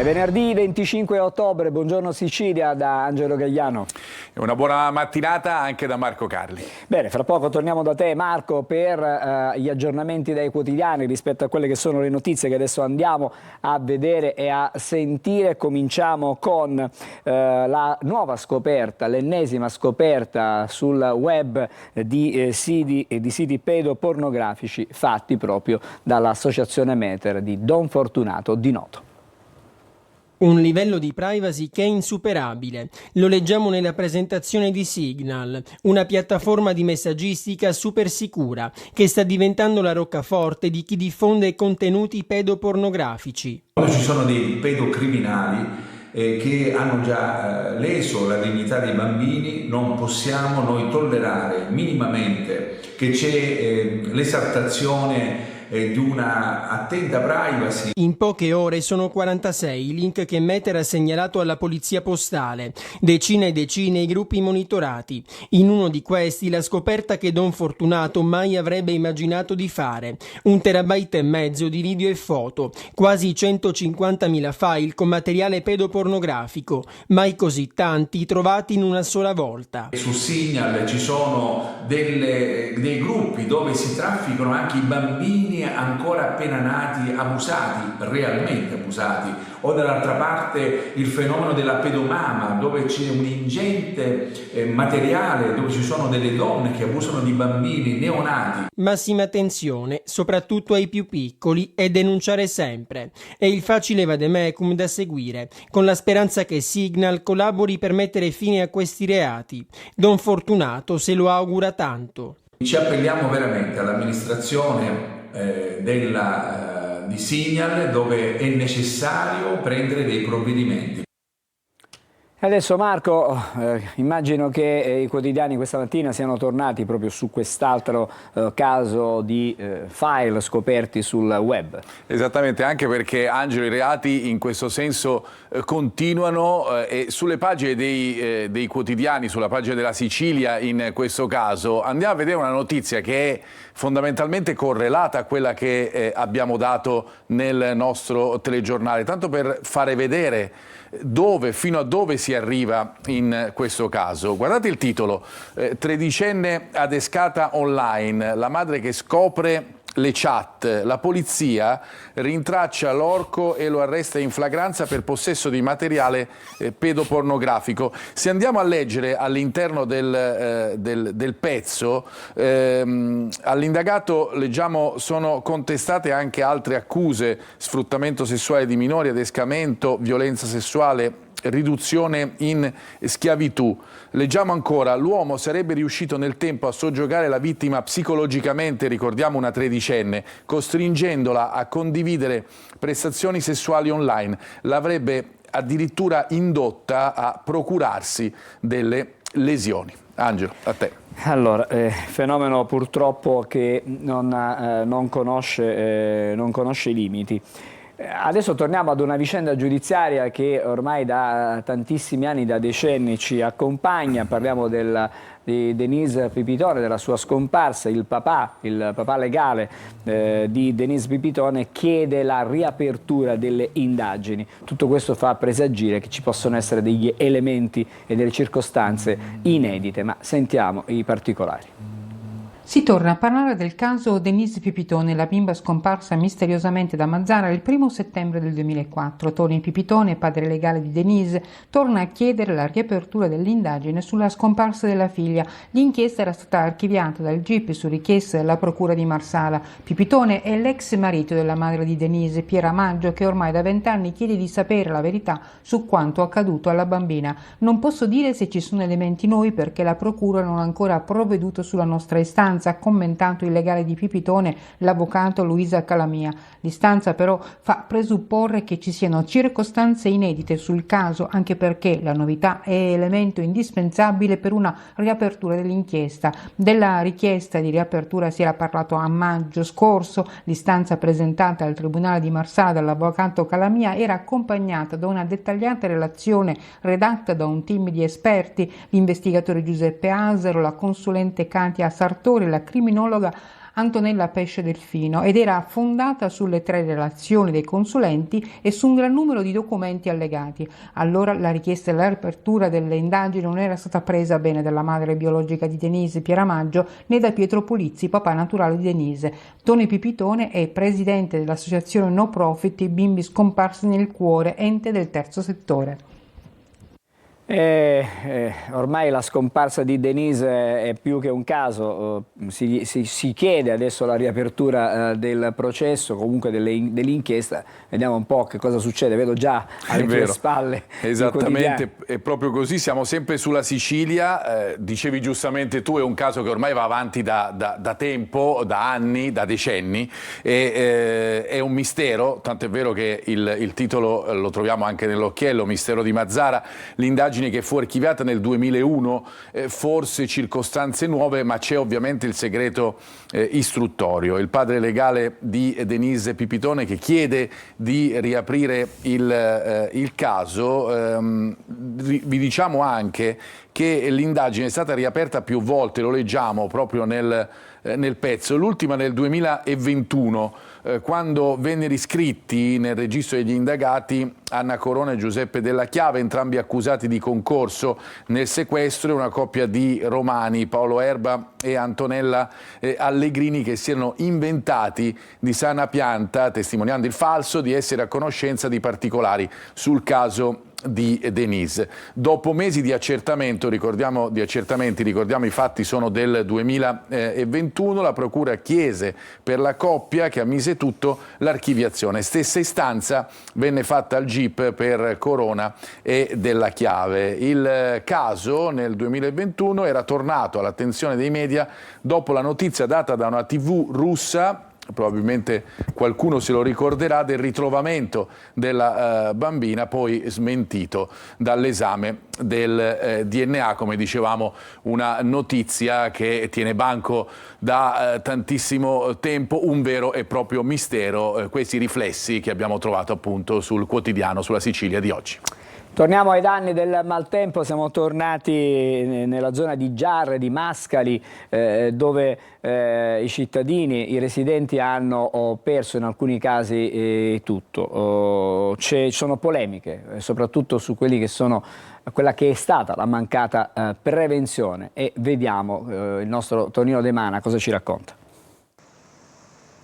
È venerdì 25 ottobre, buongiorno Sicilia da Angelo Gagliano. E una buona mattinata anche da Marco Carli. Bene, fra poco torniamo da te Marco per gli aggiornamenti dai quotidiani rispetto a quelle che sono le notizie che adesso andiamo a vedere e a sentire. Cominciamo con la nuova scoperta, l'ennesima scoperta sul web di siti pedopornografici fatti proprio dall'associazione Meter di Don Fortunato Di Noto. Un livello di privacy che è insuperabile. Lo leggiamo nella presentazione di Signal, una piattaforma di messaggistica super sicura che sta diventando la roccaforte di chi diffonde contenuti pedopornografici. Quando ci sono dei pedocriminali che hanno già leso la dignità dei bambini, non possiamo noi tollerare minimamente che c'è l'esaltazione di una attenta privacy. In poche ore sono 46 i link che Meter ha segnalato alla polizia postale, decine e decine i gruppi monitorati. In uno di questi la scoperta che Don Fortunato mai avrebbe immaginato di fare: 1,5 terabyte di video e foto, quasi 150.000 file con materiale pedopornografico, mai così tanti trovati in una sola volta. Su Signal ci sono dei gruppi dove si trafficano anche i bambini ancora appena nati, abusati, realmente abusati, o dall'altra parte il fenomeno della pedomama, dove c'è un ingente materiale, dove ci sono delle donne che abusano di bambini neonati. Massima attenzione, soprattutto ai più piccoli, e denunciare sempre. È il facile vademecum da seguire, con la speranza che Signal collabori per mettere fine a questi reati. Don Fortunato se lo augura tanto. Ci appelliamo veramente all'amministrazione di Signal, dove è necessario prendere dei provvedimenti. Adesso Marco, immagino che i quotidiani questa mattina siano tornati proprio su quest'altro caso di file scoperti sul web. Esattamente, anche perché Angelo, i reati in questo senso continuano e sulle pagine dei quotidiani, sulla pagina della Sicilia in questo caso, andiamo a vedere una notizia che è fondamentalmente correlata a quella che abbiamo dato nel nostro telegiornale, tanto per fare vedere fino a dove si arriva in questo caso. Guardate il titolo: tredicenne adescata online, la madre che scopre le chat, la polizia rintraccia l'orco e lo arresta in flagranza per possesso di materiale pedopornografico. Se andiamo a leggere all'interno del pezzo, all'indagato leggiamo sono contestate anche altre accuse: sfruttamento sessuale di minori, adescamento, violenza sessuale, riduzione in schiavitù. Leggiamo ancora: l'uomo sarebbe riuscito nel tempo a soggiogare la vittima psicologicamente, ricordiamo una tredicenne, costringendola a condividere prestazioni sessuali online. L'avrebbe addirittura indotta a procurarsi delle lesioni. Angelo, a te. Allora, fenomeno purtroppo che non conosce i limiti. Adesso torniamo ad una vicenda giudiziaria che ormai da tantissimi anni, da decenni ci accompagna. Parliamo di Denise Pipitone, della sua scomparsa. Il papà legale di Denise Pipitone chiede la riapertura delle indagini. Tutto questo fa presagire che ci possono essere degli elementi e delle circostanze inedite, ma sentiamo i particolari. Si torna a parlare del caso Denise Pipitone, la bimba scomparsa misteriosamente da Mazara il 1° settembre del 2004. Tony Pipitone, padre legale di Denise, torna a chiedere la riapertura dell'indagine sulla scomparsa della figlia. L'inchiesta era stata archiviata dal GIP su richiesta della procura di Marsala. Pipitone è l'ex marito della madre di Denise, Piera Maggio, che ormai da 20 anni chiede di sapere la verità su quanto accaduto alla bambina. Non posso dire se ci sono elementi nuovi perché la procura non ha ancora provveduto sulla nostra istanza, ha commentato il legale di Pipitone, l'avvocato Luisa Calamia. L'istanza però fa presupporre che ci siano circostanze inedite sul caso, anche perché la novità è elemento indispensabile per una riapertura dell'inchiesta. Della richiesta di riapertura si era parlato a maggio scorso. L'istanza presentata al Tribunale di Marsala dall'avvocato Calamia era accompagnata da una dettagliata relazione redatta da un team di esperti, l'investigatore Giuseppe Asero, la consulente Katia Sartori, la criminologa Antonella Pesce Delfino ed era fondata sulle 3 relazioni dei consulenti e su un gran numero di documenti allegati. Allora la richiesta della riapertura delle indagini non era stata presa bene dalla madre biologica di Denise, Pieramaggio, né da Pietro Pulizzi, papà naturale di Denise. Tony Pipitone è presidente dell'associazione no profit I Bimbi Scomparsi nel Cuore, ente del terzo settore. Ormai la scomparsa di Denise è più che un caso, si chiede adesso la riapertura del processo, comunque dell'inchiesta, vediamo un po' che cosa succede, vedo già alle tue spalle. Esattamente, è proprio così, siamo sempre sulla Sicilia, dicevi giustamente tu, è un caso che ormai va avanti da tempo, da anni, da decenni, e è un mistero, tanto è vero che il titolo lo troviamo anche nell'occhiello, Mistero di Mazara, l'indagine che fu archiviata nel 2001, forse circostanze nuove, ma c'è ovviamente il segreto istruttorio. Il padre legale di Denise Pipitone che chiede di riaprire il caso, vi diciamo anche che l'indagine è stata riaperta più volte, lo leggiamo proprio nel pezzo, l'ultima nel 2021, quando vennero iscritti nel registro degli indagati Anna Corona e Giuseppe Della Chiave, entrambi accusati di concorso nel sequestro, e una coppia di romani, Paolo Erba e Antonella Allegrini, che si erano inventati di sana pianta, testimoniando il falso, di essere a conoscenza di particolari sul caso di Denise. Dopo mesi di accertamenti, ricordiamo i fatti sono del 2021, la procura chiese per la coppia, che ammise tutto, l'archiviazione. Stessa istanza venne fatta al GIP per Corona e Della Chiave. Il caso nel 2021 era tornato all'attenzione dei media dopo la notizia data da una TV russa, probabilmente qualcuno se lo ricorderà, del ritrovamento della bambina, poi smentito dall'esame del DNA, come dicevamo, una notizia che tiene banco da tantissimo tempo, un vero e proprio mistero, questi riflessi che abbiamo trovato appunto sul quotidiano sulla Sicilia di oggi. Torniamo ai danni del maltempo, siamo tornati nella zona di Giarre, di Mascali, dove i cittadini, i residenti hanno perso in alcuni casi tutto. Ci sono polemiche, soprattutto su quella che è stata la mancata prevenzione, e vediamo il nostro Tonino De Mana cosa ci racconta.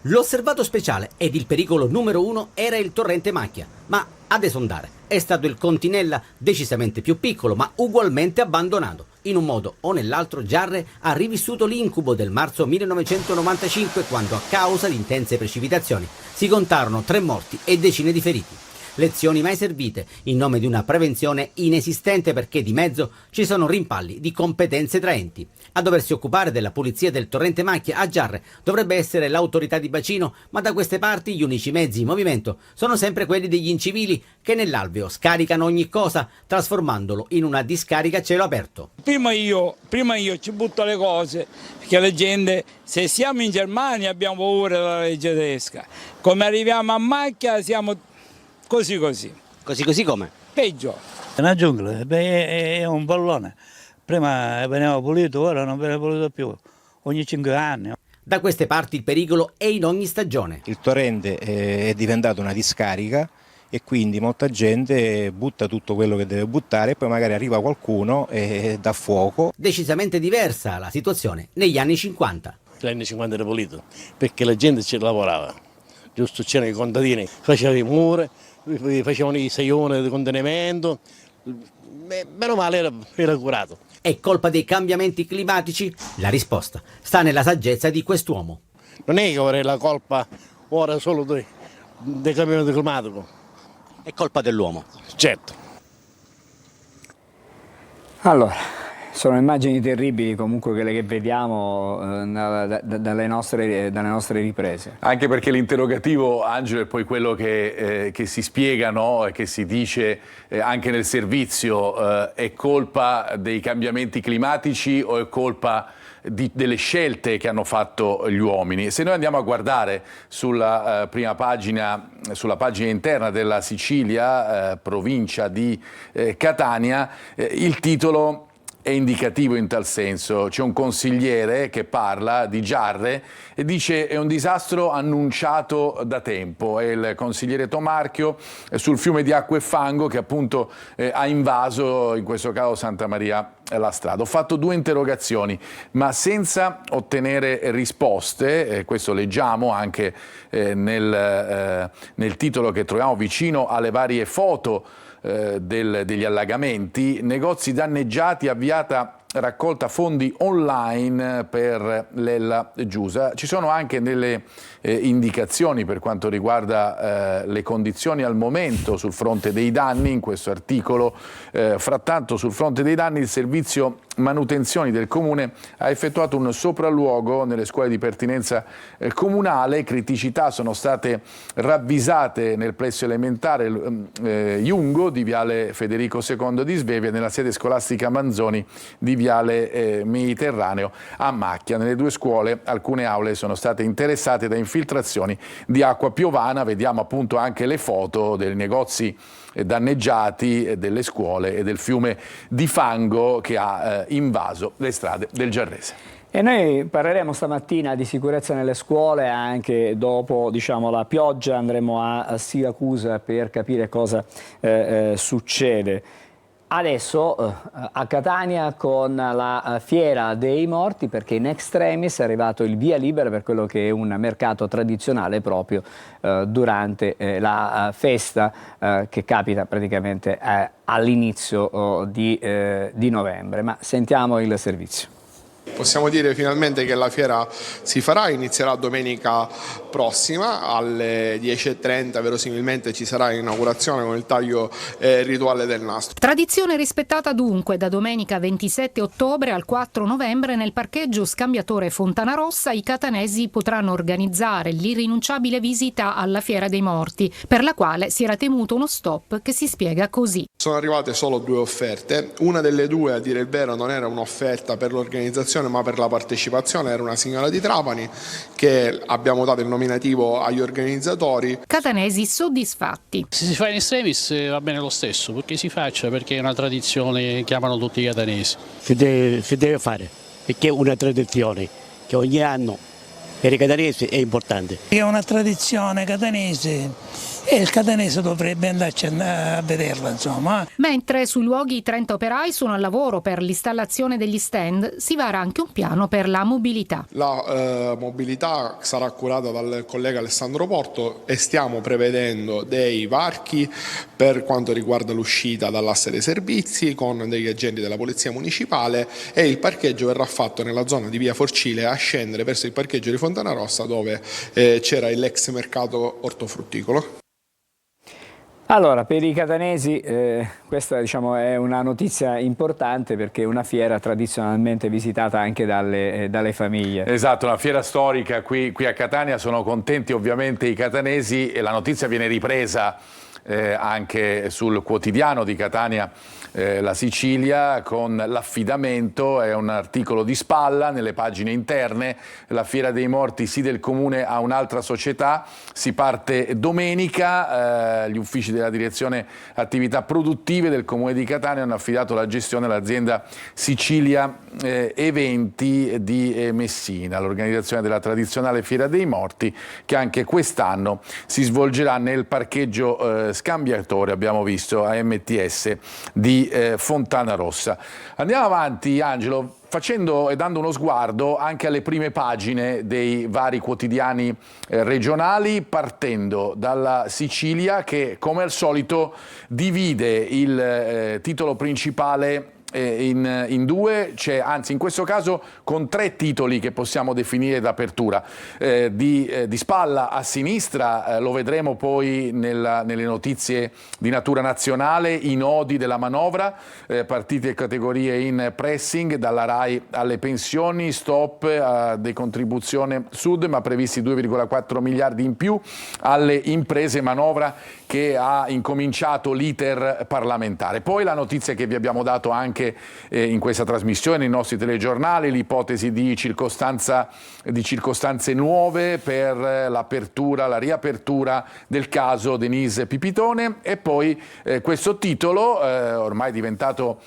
L'osservato speciale ed il pericolo numero 1 era il torrente Macchia, ma ad esondare è stato il Continella, decisamente più piccolo ma ugualmente abbandonato. In un modo o nell'altro Giarre ha rivissuto l'incubo del marzo 1995, quando a causa di intense precipitazioni si contarono 3 morti e decine di feriti. Lezioni mai servite in nome di una prevenzione inesistente, perché di mezzo ci sono rimpalli di competenze tra enti. A doversi occupare della pulizia del torrente Macchia a Giarre dovrebbe essere l'autorità di bacino, ma da queste parti gli unici mezzi in movimento sono sempre quelli degli incivili, che nell'alveo scaricano ogni cosa trasformandolo in una discarica a cielo aperto. Prima io ci butto le cose, perché la gente, se siamo in Germania abbiamo paura della legge tedesca, come arriviamo a Macchia siamo così. Così come? Peggio. È una giungla, è un pallone. Prima veniva pulito, ora non viene pulito più, ogni 5 anni. Da queste parti il pericolo è in ogni stagione. Il torrente è diventato una discarica e quindi molta gente butta tutto quello che deve buttare, e poi magari arriva qualcuno e dà fuoco. Decisamente diversa la situazione negli anni 50. Negli anni 50 era pulito, perché la gente ci lavorava, giusto? C'erano i contadini, facevano i muri, facevano i seioni di contenimento, meno male era curato. È colpa dei cambiamenti climatici? La risposta sta nella saggezza di quest'uomo. Non è che ora è la colpa ora solo del cambiamento climatico. È colpa dell'uomo. Certo. Allora, sono immagini terribili comunque quelle che vediamo dalle nostre riprese. Anche perché l'interrogativo, Angelo, è poi quello che si spiega, no? E che si dice anche nel servizio, è colpa dei cambiamenti climatici o è colpa delle scelte che hanno fatto gli uomini? Se noi andiamo a guardare sulla prima pagina, sulla pagina interna della Sicilia, provincia di Catania, il titolo è indicativo in tal senso. C'è un consigliere che parla di Giarre e dice è un disastro annunciato da tempo. È il consigliere Tomarchio sul fiume di acqua e fango che appunto ha invaso, in questo caso Santa Maria la Strada. Ho fatto 2 interrogazioni, ma senza ottenere risposte. Questo leggiamo anche nel titolo che troviamo vicino alle varie foto degli allagamenti. Negozi danneggiati, avviata raccolta fondi online per l'Ella Giusa. Ci sono anche delle indicazioni per quanto riguarda le condizioni al momento sul fronte dei danni in questo articolo. Frattanto sul fronte dei danni il servizio manutenzioni del Comune ha effettuato un sopralluogo nelle scuole di pertinenza comunale. Criticità sono state ravvisate nel plesso elementare Iungo di Viale Federico II di Svevia e nella sede scolastica Manzoni di Viale Mediterraneo a Macchia. Nelle 2 scuole alcune aule sono state interessate da infiltrazioni di acqua piovana. Vediamo appunto anche le foto dei negozi danneggiati, delle scuole e del fiume di fango che ha invaso le strade del Giarrese. E noi parleremo stamattina di sicurezza nelle scuole, anche dopo la pioggia andremo a Siracusa per capire cosa succede. Adesso a Catania con la Fiera dei Morti, perché in extremis è arrivato il via libera per quello che è un mercato tradizionale proprio durante la festa che capita praticamente all'inizio di novembre. Ma sentiamo il servizio. Possiamo dire finalmente che la fiera si farà, inizierà domenica prossima alle 10:30, verosimilmente ci sarà l'inaugurazione con il taglio rituale del nastro. Tradizione rispettata dunque da domenica 27 ottobre al 4 novembre nel parcheggio scambiatore Fontana Rossa i catanesi potranno organizzare l'irrinunciabile visita alla Fiera dei Morti, per la quale si era temuto uno stop che si spiega così. Sono arrivate solo 2 offerte, una delle 2 a dire il vero non era un'offerta per l'organizzazione ma per la partecipazione, era una signora di Trapani che abbiamo dato il nominativo agli organizzatori. Catanesi soddisfatti. Se si fa in extremis va bene lo stesso, perché si faccia, perché è una tradizione, chiamano tutti i catanesi. Si deve fare, perché è una tradizione che ogni anno per i catanesi è importante. È una tradizione catanese e il catanese dovrebbe andarci a vederla, insomma. Mentre sui luoghi 30 operai sono al lavoro per l'installazione degli stand, si vara anche un piano per la mobilità. La mobilità sarà curata dal collega Alessandro Porto e stiamo prevedendo dei varchi per quanto riguarda l'uscita dall'asse dei servizi con degli agenti della Polizia Municipale, e il parcheggio verrà fatto nella zona di via Forcile a scendere verso il parcheggio di Fontana Rossa dove c'era l'ex mercato ortofrutticolo. Allora, per i catanesi questa è una notizia importante, perché è una fiera tradizionalmente visitata anche dalle famiglie. Esatto, una fiera storica qui a Catania, sono contenti ovviamente i catanesi e la notizia viene ripresa anche sul quotidiano di Catania, La Sicilia, con l'affidamento. È un articolo di spalla nelle pagine interne. La Fiera dei Morti sì del Comune a un'altra società. Si parte domenica. Gli uffici della Direzione Attività Produttive del Comune di Catania hanno affidato la gestione all'azienda Sicilia Eventi di Messina, l'organizzazione della tradizionale Fiera dei Morti, che anche quest'anno si svolgerà nel parcheggio scambiatore, abbiamo visto, a MTS di Fontana Rossa. Andiamo avanti, Angelo, facendo e dando uno sguardo anche alle prime pagine dei vari quotidiani regionali, partendo dalla Sicilia, che come al solito divide il titolo principale in 2, anzi in questo caso con 3 titoli che possiamo definire d'apertura. Di spalla a sinistra, lo vedremo poi nelle notizie di natura nazionale, i nodi della manovra, partite e categorie in pressing, dalla RAI alle pensioni, stop a decontribuzione Sud, ma previsti 2,4 miliardi in più, alle imprese, manovra che ha incominciato l'iter parlamentare. Poi la notizia che vi abbiamo dato anche anche in questa trasmissione, nei nostri telegiornali, l'ipotesi di circostanze nuove per la riapertura del caso Denise Pipitone, e poi questo titolo ormai diventato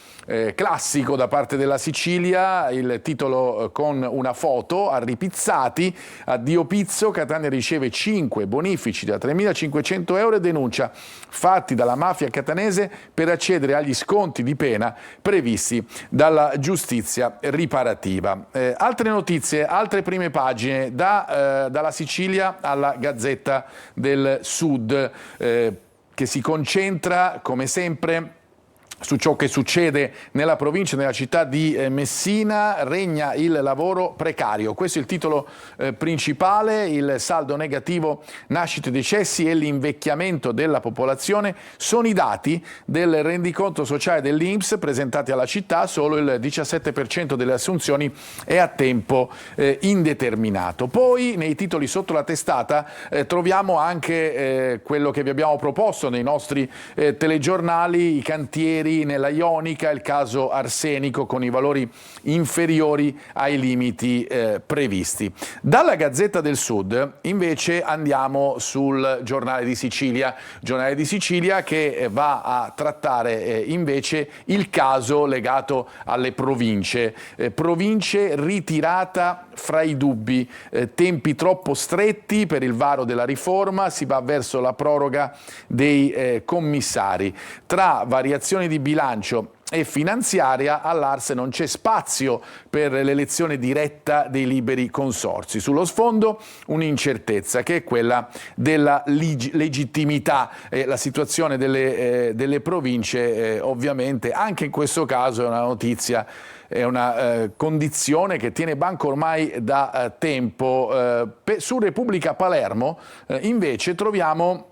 classico da parte della Sicilia, il titolo con una foto: arripizzati, addio Pizzo, Catania riceve 5 bonifici da 3.500 euro e denuncia fatti dalla mafia catanese per accedere agli sconti di pena previsti dalla giustizia riparativa. Altre notizie, altre prime pagine dalla Sicilia alla Gazzetta del Sud, che si concentra come sempre su ciò che succede nella provincia, nella città di Messina. Regna il lavoro precario. Questo è il titolo principale. Il saldo negativo, nascite, decessi e l'invecchiamento della popolazione sono i dati del rendiconto sociale dell'INPS presentati alla città. Solo il 17% delle assunzioni è a tempo indeterminato. Poi nei titoli sotto la testata troviamo anche quello che vi abbiamo proposto nei nostri telegiornali: i cantieri nella Ionica, il caso arsenico con i valori inferiori ai limiti previsti. Dalla Gazzetta del Sud invece andiamo sul Giornale di Sicilia, che va a trattare invece il caso legato alle province, ritirata fra i dubbi, tempi troppo stretti per il varo della riforma, si va verso la proroga dei commissari. Tra variazioni di bilancio e finanziaria, all'Ars non c'è spazio per l'elezione diretta dei liberi consorzi. Sullo sfondo un'incertezza che è quella della legittimità. La situazione delle province ovviamente anche in questo caso è una notizia, è una condizione che tiene banco ormai da tempo. Su Repubblica Palermo invece troviamo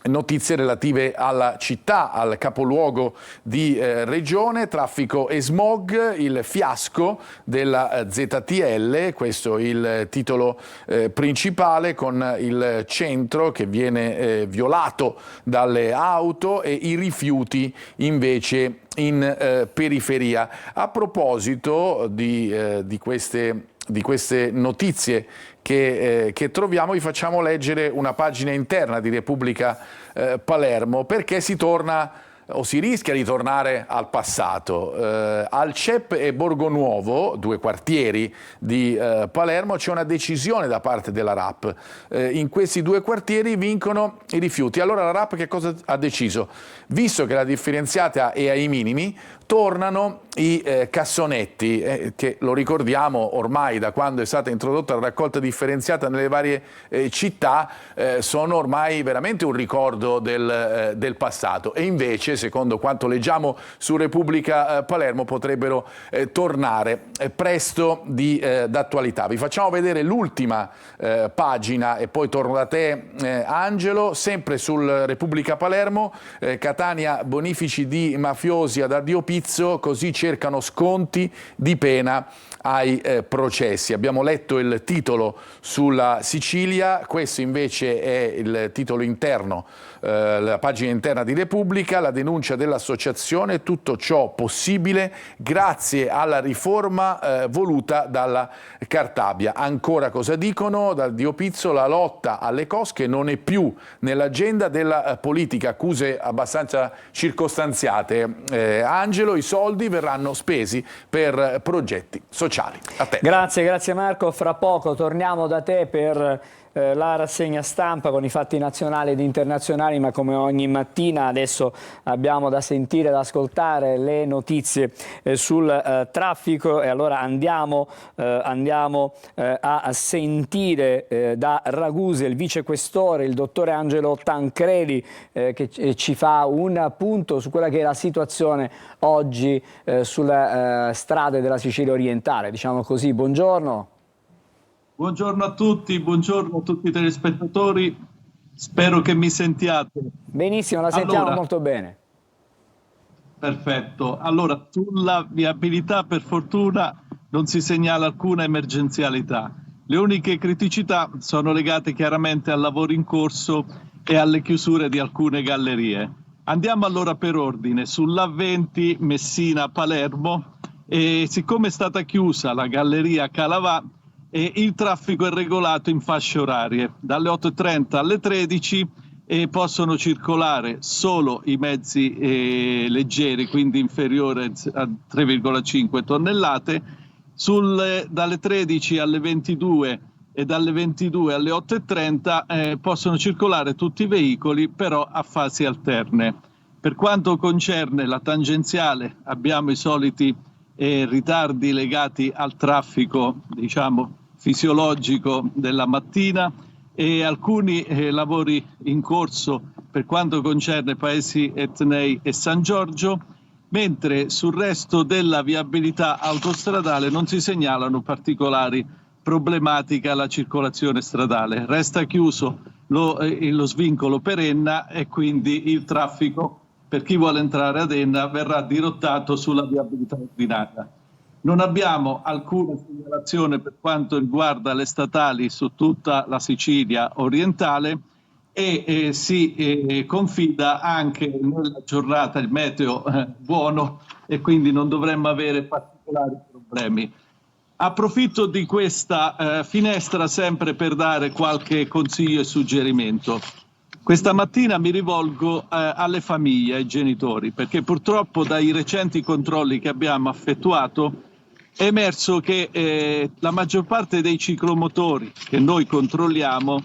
notizie relative alla città, al capoluogo di regione, traffico e smog, il fiasco della ZTL, questo è il titolo principale, con il centro che viene violato dalle auto e i rifiuti invece in periferia. A proposito di queste notizie che troviamo, vi facciamo leggere una pagina interna di Repubblica Palermo, perché si torna o si rischia di tornare al passato. Al CEP e Borgonuovo, 2 quartieri di Palermo, c'è una decisione da parte della RAP. In questi 2 quartieri vincono i rifiuti. Allora la RAP che cosa ha deciso? Visto che la differenziata è ai minimi, tornano i cassonetti, che lo ricordiamo ormai da quando è stata introdotta la raccolta differenziata nelle varie città, sono ormai veramente un ricordo del passato, e invece, secondo quanto leggiamo su Repubblica Palermo, potrebbero tornare presto d'attualità. Vi facciamo vedere l'ultima pagina e poi torno da te, Angelo, sempre sul Repubblica Palermo. Catania, bonifici di mafiosi ad addio Pizzo, così cercano sconti di pena ai processi. Abbiamo letto il titolo sulla Sicilia, questo invece è il titolo interno, la pagina interna di Repubblica: la denuncia dell'associazione, tutto ciò possibile grazie alla riforma voluta dalla Cartabia. Ancora cosa dicono dal Dio Pizzo? La lotta alle cosche non è più nell'agenda della politica, accuse abbastanza circostanziate. Angelo, i soldi verranno spesi per progetti sociali. A te. Grazie Marco, fra poco torniamo da te per la rassegna stampa con i fatti nazionali ed internazionali, ma come ogni mattina adesso abbiamo da sentire, da ascoltare le notizie sul traffico, e allora andiamo a sentire da Ragusa il vicequestore, il dottore Angelo Tancredi, che ci fa un appunto su quella che è la situazione oggi sulle strade della Sicilia orientale, diciamo così. Buongiorno. Buongiorno a tutti i telespettatori, spero che mi sentiate. Benissimo, la sentiamo molto bene. Perfetto, allora sulla viabilità per fortuna non si segnala alcuna emergenzialità, le uniche criticità sono legate chiaramente al lavoro in corso e alle chiusure di alcune gallerie. Andiamo allora per ordine. Sull'A20 Messina-Palermo, siccome è stata chiusa la galleria Calavà, il traffico è regolato in fasce orarie, dalle 8:30 alle 13 possono circolare solo i mezzi leggeri, quindi inferiori a 3,5 tonnellate, dalle 13 alle 22 e dalle 22 alle 8:30 possono circolare tutti i veicoli, però a fasi alterne. Per quanto concerne la tangenziale, abbiamo i soliti ritardi legati al traffico, diciamo, fisiologico della mattina e alcuni lavori in corso per quanto concerne Paesi Etnei e San Giorgio, mentre sul resto della viabilità autostradale non si segnalano particolari problematiche alla circolazione stradale. Resta chiuso lo svincolo per Enna e quindi il traffico per chi vuole entrare ad Enna verrà dirottato sulla viabilità ordinaria. Non abbiamo alcuna segnalazione per quanto riguarda le statali su tutta la Sicilia orientale e si confida anche nella giornata il meteo buono e quindi non dovremmo avere particolari problemi. Approfitto di questa finestra sempre per dare qualche consiglio e suggerimento. Questa mattina mi rivolgo alle famiglie, ai genitori, perché purtroppo dai recenti controlli che abbiamo effettuato è emerso che la maggior parte dei ciclomotori che noi controlliamo,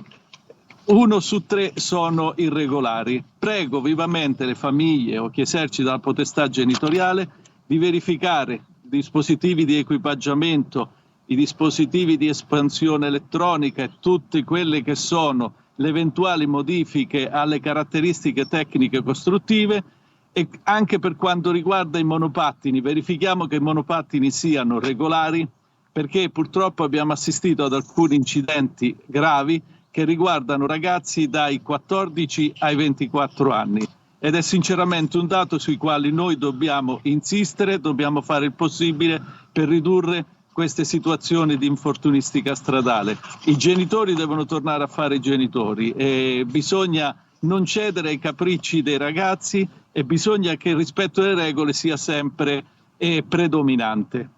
1 su 3 sono irregolari. Prego vivamente le famiglie o chi esercita la potestà genitoriale di verificare i dispositivi di equipaggiamento, i dispositivi di espansione elettronica e tutte quelle che sono le eventuali modifiche alle caratteristiche tecniche costruttive. E anche per quanto riguarda i monopattini, verifichiamo che i monopattini siano regolari, perché purtroppo abbiamo assistito ad alcuni incidenti gravi che riguardano ragazzi dai 14 ai 24 anni. Ed è sinceramente un dato sui quali noi dobbiamo insistere, dobbiamo fare il possibile per ridurre queste situazioni di infortunistica stradale. I genitori devono tornare a fare i genitori e bisogna non cedere ai capricci dei ragazzi e bisogna che il rispetto delle regole sia sempre predominante.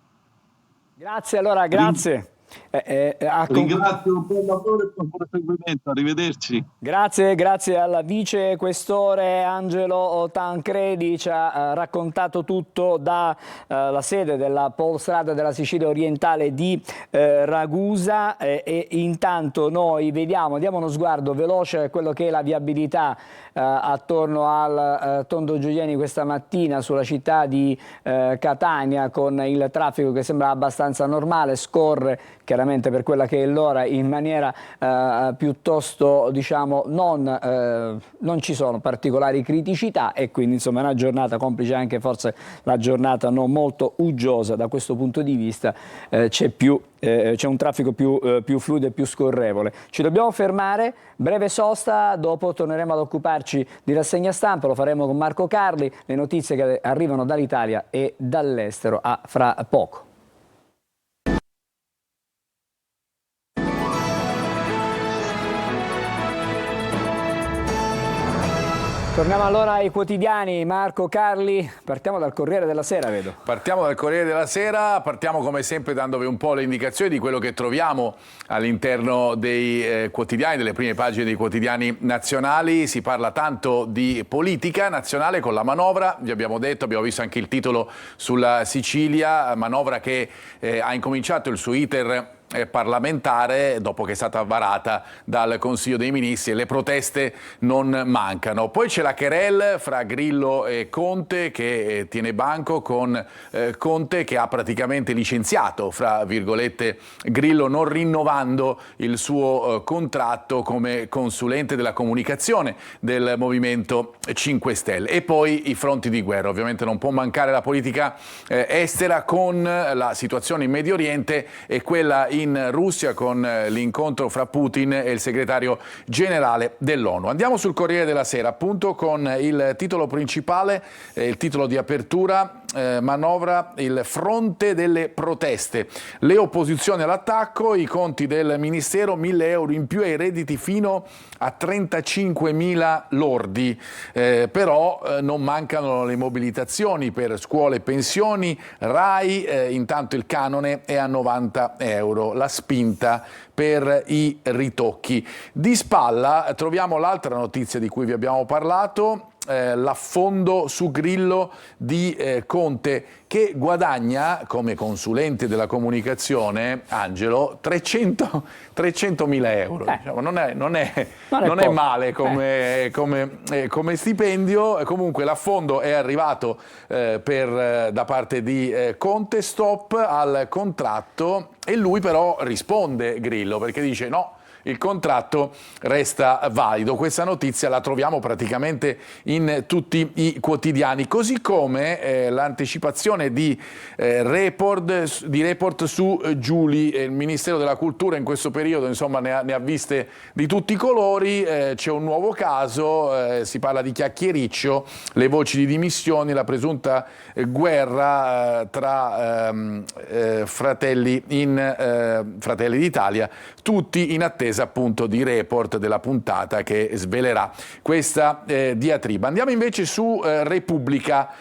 Grazie, allora, grazie. Ringrazio, un buon lavoro e buon proseguimento, arrivederci. Grazie al vice questore Angelo Tancredi, ci ha raccontato tutto dalla sede della Polstrada della Sicilia orientale di Ragusa e intanto noi diamo uno sguardo veloce a quello che è la viabilità attorno al Tondo Giuliani questa mattina sulla città di Catania, con il traffico che sembra abbastanza normale, scorre chiaramente per quella che è l'ora in maniera piuttosto, diciamo, non ci sono particolari criticità e quindi insomma è una giornata, complice anche forse la giornata non molto uggiosa da questo punto di vista, c'è un traffico più fluido e più scorrevole. Ci dobbiamo fermare, breve sosta, dopo torneremo ad occuparci di rassegna stampa, lo faremo con Marco Carli, le notizie che arrivano dall'Italia e dall'estero a fra poco. Torniamo allora ai quotidiani. Marco Carli, partiamo dal Corriere della Sera, vedo. Partiamo dal Corriere della Sera, partiamo come sempre dandovi un po' le indicazioni di quello che troviamo all'interno dei quotidiani, delle prime pagine dei quotidiani nazionali. Si parla tanto di politica nazionale con la manovra, vi abbiamo detto, abbiamo visto anche il titolo sulla Sicilia, manovra che ha incominciato il suo iter parlamentare dopo che è stata varata dal Consiglio dei Ministri e le proteste non mancano. Poi c'è la querelle fra Grillo e Conte che tiene banco, con Conte che ha praticamente licenziato, fra virgolette, Grillo, non rinnovando il suo contratto come consulente della comunicazione del Movimento 5 Stelle. E poi i fronti di guerra, ovviamente non può mancare la politica estera, con la situazione in Medio Oriente e quella in Russia con l'incontro fra Putin e il segretario generale dell'ONU. Andiamo sul Corriere della Sera, appunto, con il titolo principale, il titolo di apertura, manovra il fronte delle proteste, le opposizioni all'attacco, i conti del Ministero, 1.000 euro in più ai redditi fino a 35.000 lordi, però non mancano le mobilitazioni per scuole e pensioni, RAI, intanto il canone è a 90 euro, la spinta per i ritocchi. Di spalla troviamo l'altra notizia di cui vi abbiamo parlato, l'affondo su Grillo di Conte, che guadagna come consulente della comunicazione, Angelo, 300.000 euro. Diciamo, non è male come stipendio. Comunque l'affondo è arrivato da parte di Conte, stop al contratto, e lui però risponde, Grillo, perché dice no, il contratto resta valido. Questa notizia la troviamo praticamente in tutti i quotidiani, così come l'anticipazione di report su Giuli. Il Ministero della Cultura in questo periodo, insomma, ne ha viste di tutti i colori. C'è un nuovo caso, si parla di chiacchiericcio, le voci di dimissioni, la presunta guerra tra Fratelli d'Italia, tutti in attesa appunto di report della puntata che svelerà questa diatriba. Andiamo invece su Repubblica,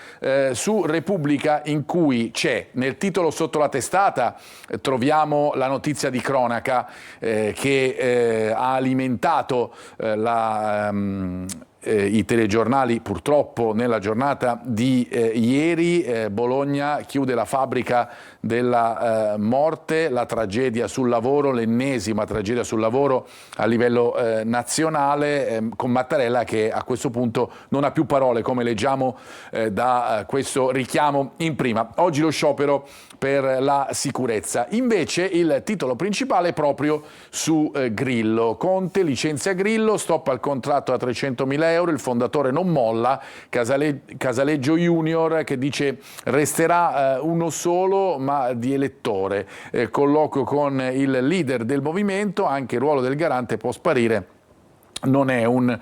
in cui c'è nel titolo sotto la testata, troviamo la notizia di cronaca che ha alimentato i telegiornali purtroppo nella giornata di ieri. Bologna chiude la fabbrica della morte, la tragedia sul lavoro, l'ennesima tragedia sul lavoro a livello nazionale, con Mattarella che a questo punto non ha più parole, come leggiamo da questo richiamo in prima. Oggi lo sciopero per la sicurezza. Invece il titolo principale è proprio su Grillo. Conte licenzia Grillo, stop al contratto a 300.000 euro, il fondatore non molla, Casaleggio Junior che dice resterà uno solo ma di elettore. Colloquio con il leader del movimento, anche il ruolo del garante può sparire. Non è un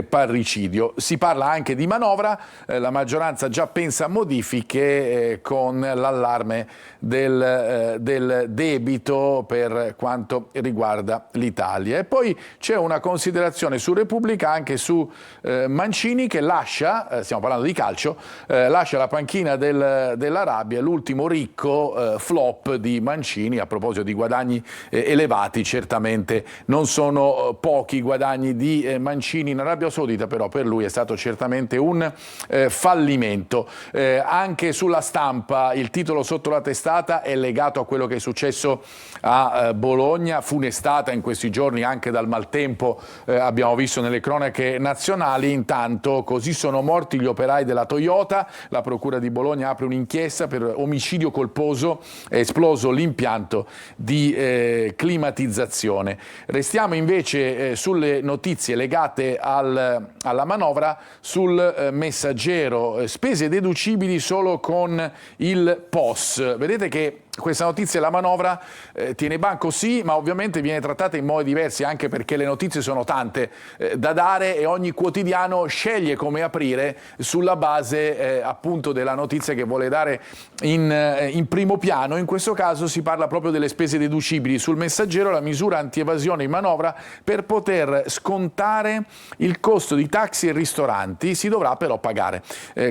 parricidio. Si parla anche di manovra, la maggioranza già pensa a modifiche con l'allarme del debito per quanto riguarda l'Italia. E poi c'è una considerazione su Repubblica anche su Mancini che lascia, stiamo parlando di calcio, lascia la panchina della Rabbia, l'ultimo ricco flop di Mancini. A proposito di guadagni elevati, certamente non sono pochi guadagni di Mancini in Arabia Saudita, però per lui è stato certamente un fallimento. Anche sulla Stampa il titolo sotto la testata è legato a quello che è successo a Bologna, funestata in questi giorni anche dal maltempo, abbiamo visto nelle cronache nazionali. Intanto così sono morti gli operai della Toyota, la procura di Bologna apre un'inchiesta per omicidio colposo, è esploso l'impianto di climatizzazione. Restiamo invece sulle notizie legate alla manovra. Sul Messaggero, spese deducibili solo con il POS. Vedete che questa notizia della manovra tiene banco, sì, ma ovviamente viene trattata in modi diversi, anche perché le notizie sono tante da dare e ogni quotidiano sceglie come aprire sulla base appunto della notizia che vuole dare in primo piano. In questo caso si parla proprio delle spese deducibili. Sul Messaggero la misura antievasione in manovra: per poter scontare il costo di taxi e ristoranti si dovrà però pagare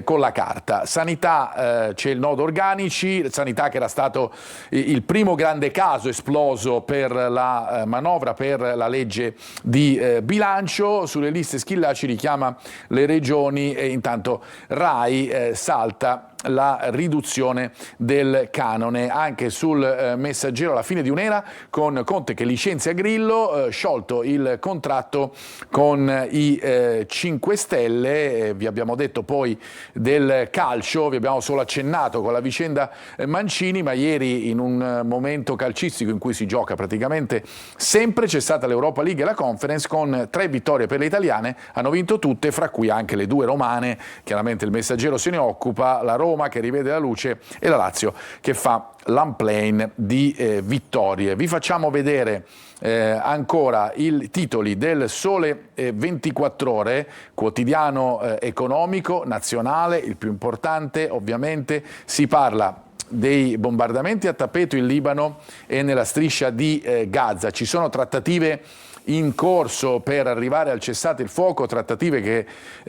con la carta. Sanità, c'è il nodo organici, sanità che era stato il primo grande caso esploso per la manovra, per la legge di bilancio. Sulle liste Schillaci richiama le regioni e intanto RAI salta la riduzione del canone. Anche sul Messaggero la fine di un'era, con Conte che licenzia Grillo, sciolto il contratto con i 5 Stelle. Vi abbiamo detto poi del calcio, vi abbiamo solo accennato con la vicenda Mancini, ma ieri in un momento calcistico in cui si gioca praticamente sempre c'è stata l'Europa League e la Conference, con 3 vittorie per le italiane, hanno vinto tutte, fra cui anche le 2 romane. Chiaramente il Messaggero se ne occupa. La Roma Roma che rivede la luce e la Lazio che fa l'unplane di vittorie. Vi facciamo vedere ancora i titoli del Sole 24 Ore, quotidiano economico nazionale, il più importante ovviamente. Si parla dei bombardamenti a tappeto in Libano e nella striscia di Gaza. Ci sono trattative in corso per arrivare al cessate il fuoco, trattative che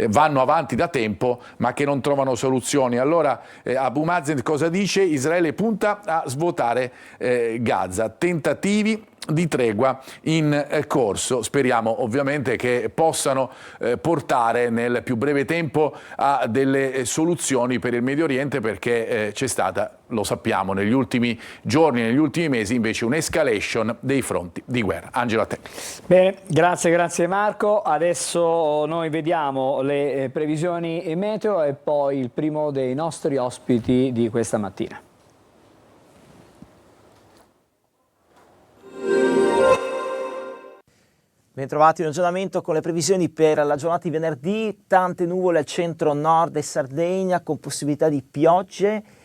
vanno avanti da tempo ma che non trovano soluzioni. Allora Abu Mazen cosa dice? Israele punta a svuotare Gaza, tentativi di tregua in corso. Speriamo ovviamente che possano portare nel più breve tempo a delle soluzioni per il Medio Oriente, perché c'è stata, lo sappiamo, negli ultimi giorni, negli ultimi mesi invece un'escalation dei fronti di guerra. Angelo, a te. Bene, grazie Marco. Adesso noi vediamo le previsioni meteo e poi il primo dei nostri ospiti di questa mattina. Bentrovati in aggiornamento con le previsioni per la giornata di venerdì. Tante nuvole al centro-nord e Sardegna con possibilità di piogge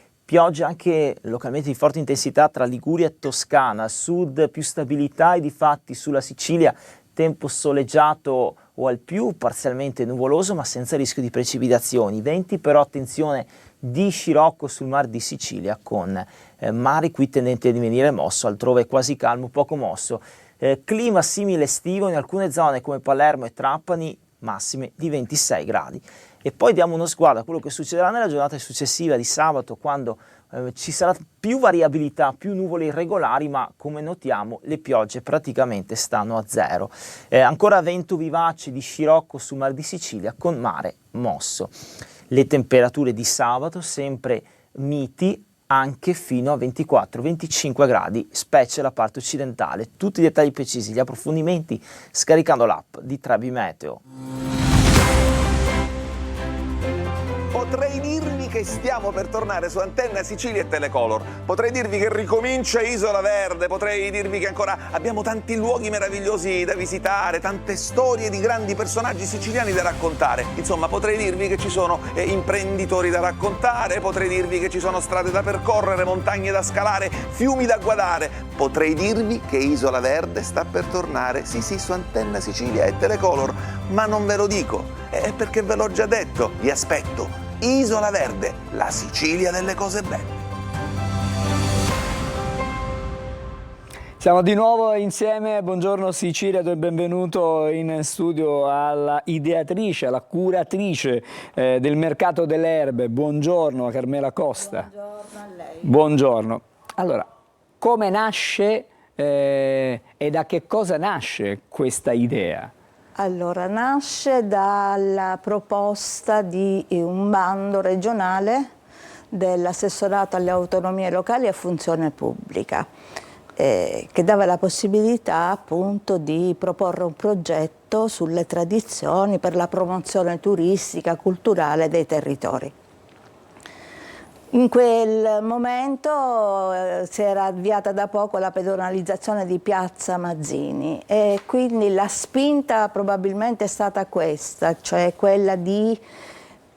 anche localmente di forte intensità tra Liguria e Toscana. Al sud più stabilità e difatti sulla Sicilia tempo soleggiato o al più parzialmente nuvoloso ma senza rischio di precipitazioni. Venti però attenzione di scirocco sul Mar di Sicilia con mare qui tendente a divenire mosso, altrove quasi calmo, poco mosso. Clima simile estivo in alcune zone come Palermo e Trapani, massime di 26 gradi. E poi diamo uno sguardo a quello che succederà nella giornata successiva di sabato, quando ci sarà più variabilità, più nuvole irregolari, ma come notiamo le piogge praticamente stanno a zero. Ancora vento vivace di scirocco sul Mar di Sicilia con mare mosso. Le temperature di sabato sempre miti, anche fino a 24-25 gradi, specie la parte occidentale. Tutti i dettagli precisi, gli approfondimenti scaricando l'app di Trebi Meteo. Potrei dirvi che stiamo per tornare su Antenna Sicilia e Telecolor, potrei dirvi che ricomincia Isola Verde, potrei dirvi che ancora abbiamo tanti luoghi meravigliosi da visitare, tante storie di grandi personaggi siciliani da raccontare. Insomma, potrei dirvi che ci sono imprenditori da raccontare, potrei dirvi che ci sono strade da percorrere, montagne da scalare, fiumi da guardare. Potrei dirvi che Isola Verde sta per tornare, sì, su Antenna Sicilia e Telecolor, ma non ve lo dico, è perché ve l'ho già detto, vi aspetto. Isola Verde, la Sicilia delle cose belle. Siamo di nuovo insieme, buongiorno Sicilia, do il benvenuto in studio alla ideatrice, alla curatrice del mercato delle erbe. Buongiorno Carmela Costa. Buongiorno a lei. Buongiorno. Allora, come nasce e da che cosa nasce questa idea? Allora, nasce dalla proposta di un bando regionale dell'assessorato alle autonomie locali e a funzione pubblica, che dava la possibilità appunto di proporre un progetto sulle tradizioni per la promozione turistica, culturale dei territori. In quel momento si era avviata da poco la pedonalizzazione di Piazza Mazzini e quindi la spinta probabilmente è stata questa, cioè quella di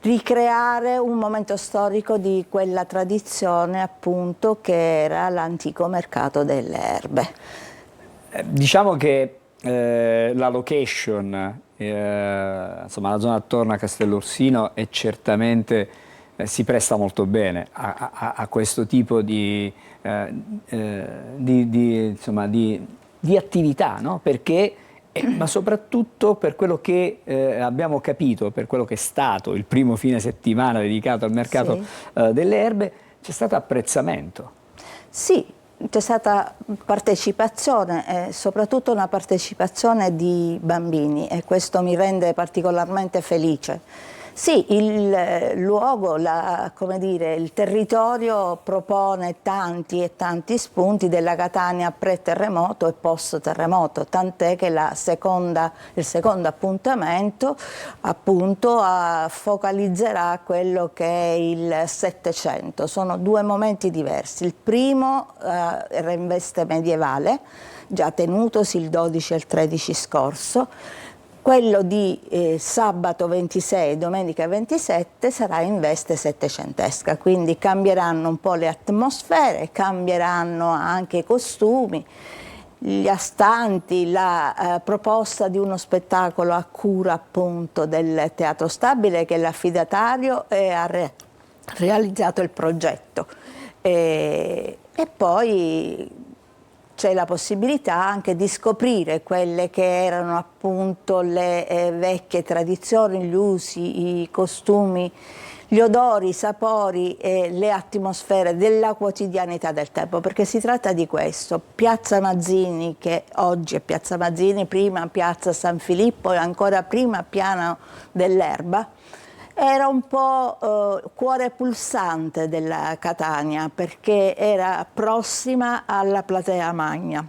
ricreare un momento storico di quella tradizione appunto che era l'antico mercato delle erbe. Diciamo che la location, insomma la zona attorno a Castellorsino è certamente... si presta molto bene a questo tipo di attività, no? Perché, ma soprattutto per quello che abbiamo capito, per quello che è stato il primo fine settimana dedicato al mercato delle erbe, c'è stato apprezzamento. Sì, c'è stata partecipazione, soprattutto una partecipazione di bambini e questo mi rende particolarmente felice. Sì, il luogo, come dire, il territorio propone tanti e tanti spunti della Catania pre-terremoto e post-terremoto, tant'è che il secondo appuntamento appunto focalizzerà quello che è il Settecento. Sono due momenti diversi. Il primo era in veste medievale, già tenutosi il 12 e il 13 scorso, Quello di sabato 26 e domenica 27 sarà in veste settecentesca, quindi cambieranno un po' le atmosfere, cambieranno anche i costumi, gli astanti, la proposta di uno spettacolo a cura appunto del Teatro Stabile, che è l'affidatario e ha realizzato il progetto. E poi c'è la possibilità anche di scoprire quelle che erano appunto le vecchie tradizioni, gli usi, i costumi, gli odori, i sapori e le atmosfere della quotidianità del tempo, perché si tratta di questo. Piazza Mazzini, che oggi è Piazza Mazzini, prima Piazza San Filippo e ancora prima Piano dell'Erba, era un po' cuore pulsante della Catania, perché era prossima alla Platea Magna,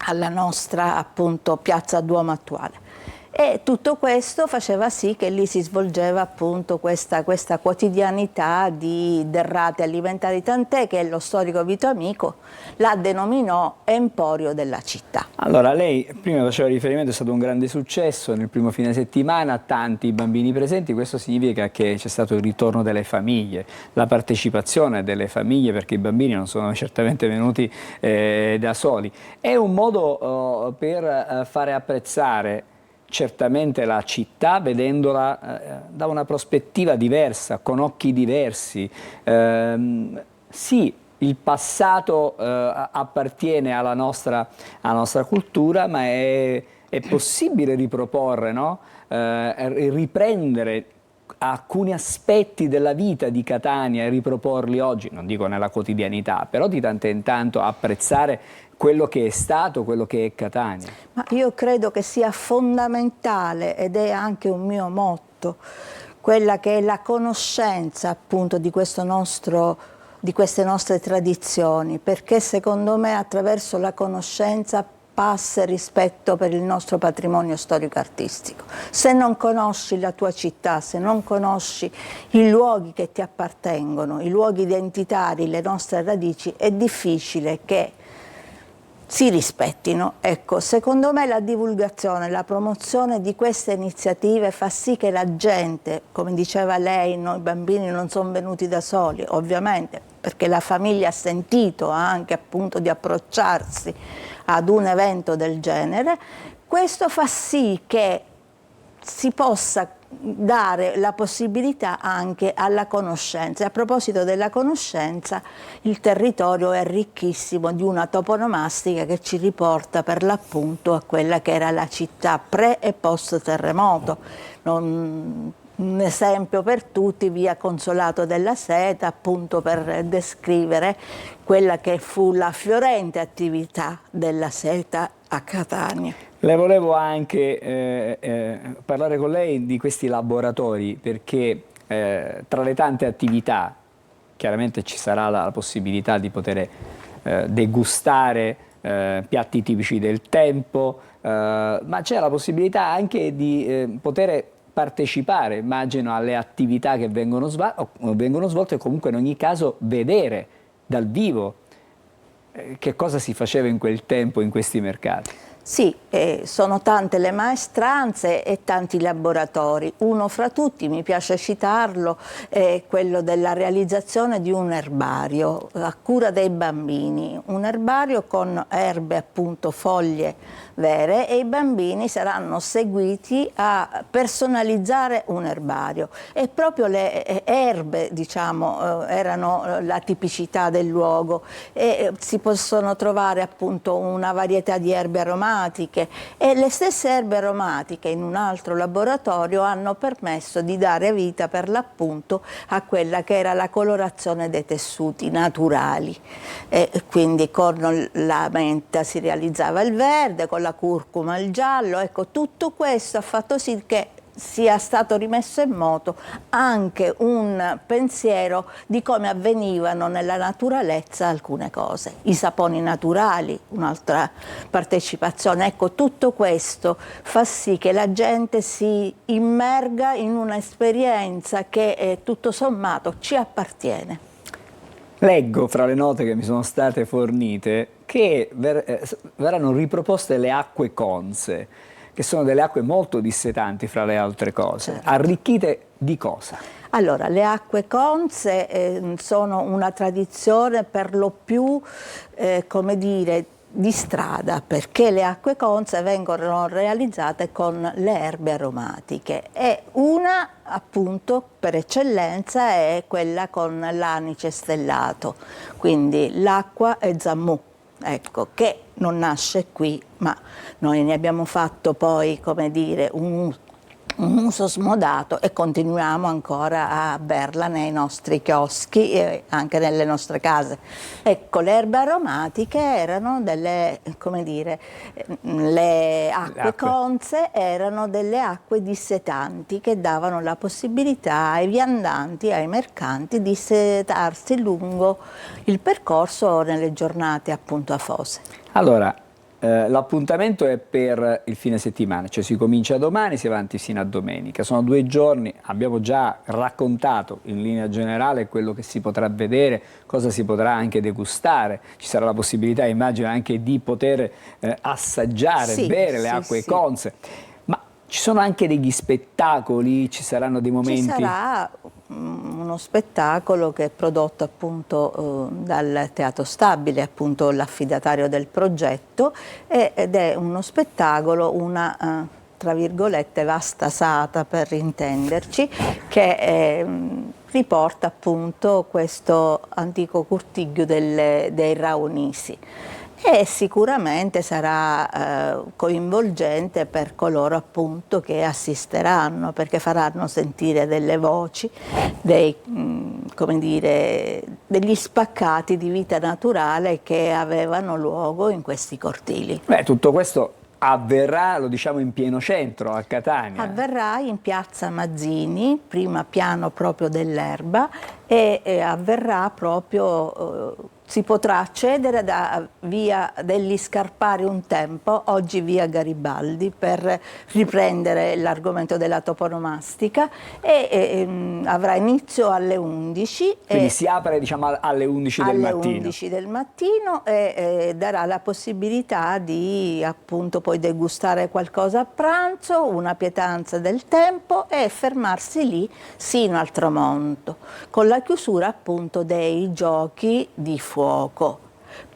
alla nostra appunto Piazza Duomo attuale. E tutto questo faceva sì che lì si svolgeva appunto questa quotidianità di derrate alimentari, tant'è che lo storico Vito Amico la denominò Emporio della città. Allora, lei prima faceva riferimento, è stato un grande successo nel primo fine settimana, tanti bambini presenti, questo significa che c'è stato il ritorno delle famiglie, la partecipazione delle famiglie, perché i bambini non sono certamente venuti da soli. È un modo per fare apprezzare certamente la città, vedendola da una prospettiva diversa, con occhi diversi. Sì, il passato appartiene alla nostra cultura, ma è possibile riproporre, no? Riprendere alcuni aspetti della vita di Catania e riproporli oggi, non dico nella quotidianità, però di tanto in tanto apprezzare quello che è stato, quello che è Catania. Ma io credo che sia fondamentale, ed è anche un mio motto, quella che è la conoscenza appunto di queste nostre tradizioni, perché secondo me attraverso la conoscenza passa il rispetto per il nostro patrimonio storico-artistico. Se non conosci la tua città, se non conosci i luoghi che ti appartengono, i luoghi identitari, le nostre radici, è difficile che si rispettino. Ecco, secondo me la divulgazione, la promozione di queste iniziative fa sì che la gente, come diceva lei, noi bambini non sono venuti da soli, ovviamente, perché la famiglia ha sentito anche appunto di approcciarsi ad un evento del genere. Questo fa sì che si possa dare la possibilità anche alla conoscenza. E a proposito della conoscenza, il territorio è ricchissimo di una toponomastica che ci riporta per l'appunto a quella che era la città pre e post terremoto. Un esempio per tutti, via Consolato della Seta, appunto per descrivere quella che fu la fiorente attività della seta a Catania. Le volevo anche parlare con lei di questi laboratori, perché tra le tante attività chiaramente ci sarà la possibilità di poter degustare piatti tipici del tempo, ma c'è la possibilità anche di poter partecipare, immagino, alle attività che vengono svolte e comunque in ogni caso vedere dal vivo che cosa si faceva in quel tempo in questi mercati. Sì, sono tante le maestranze e tanti laboratori. Uno fra tutti, mi piace citarlo, è quello della realizzazione di un erbario a cura dei bambini. Un erbario con erbe, appunto, foglie vere, e i bambini saranno seguiti a personalizzare un erbario. E proprio le erbe, diciamo, erano la tipicità del luogo, e si possono trovare appunto una varietà di erbe aromatiche, e le stesse erbe aromatiche in un altro laboratorio hanno permesso di dare vita per l'appunto a quella che era la colorazione dei tessuti naturali. Quindi con la menta si realizzava il verde, con la curcuma il giallo. Ecco, tutto questo ha fatto sì che sia stato rimesso in moto anche un pensiero di come avvenivano nella naturalezza alcune cose. I saponi naturali, un'altra partecipazione. Ecco, tutto questo fa sì che la gente si immerga in un'esperienza che tutto sommato ci appartiene. Leggo fra le note che mi sono state fornite che verranno riproposte le acque conze, che sono delle acque molto dissetanti fra le altre cose. Certo. Arricchite di cosa? Allora, le acque conze sono una tradizione per lo più, come dire, di strada, perché le acque conze vengono realizzate con le erbe aromatiche e una appunto per eccellenza è quella con l'anice stellato, quindi l'acqua e zammù, ecco, che non nasce qui, ma noi ne abbiamo fatto poi, come dire, un uso smodato e continuiamo ancora a berla nei nostri chioschi e anche nelle nostre case. Ecco, le erbe aromatiche erano delle, come dire, le acque conze erano delle acque dissetanti che davano la possibilità ai viandanti, ai mercanti di setarsi lungo il percorso nelle giornate appunto afose. Allora, l'appuntamento è per il fine settimana, cioè si comincia domani, si va avanti fino a domenica. Sono 2 giorni, abbiamo già raccontato in linea generale quello che si potrà vedere, cosa si potrà anche degustare. Ci sarà la possibilità, immagino, anche di poter assaggiare, bere le acque conze. Ma ci sono anche degli spettacoli, ci saranno dei momenti? Ci sarà uno spettacolo che è prodotto appunto dal Teatro Stabile, appunto l'affidatario del progetto, ed è uno spettacolo, una tra virgolette vasta sata per intenderci, che riporta appunto questo antico cortiglio dei Raunisi. E sicuramente sarà coinvolgente per coloro appunto che assisteranno, perché faranno sentire delle voci, come dire, degli spaccati di vita naturale che avevano luogo in questi cortili. Beh, tutto questo avverrà, lo diciamo, in pieno centro a Catania. Avverrà in piazza Mazzini, prima piano proprio dell'Erba, e avverrà proprio, si potrà accedere da via degli Scarpari un tempo, oggi via Garibaldi, per riprendere l'argomento della toponomastica, e avrà inizio alle 11. Quindi si apre, diciamo, alle 11 del mattino. Alle 11 del mattino e darà la possibilità di appunto poi degustare qualcosa a pranzo, una pietanza del tempo e fermarsi lì sino al tramonto, con la chiusura appunto dei giochi di fuoco.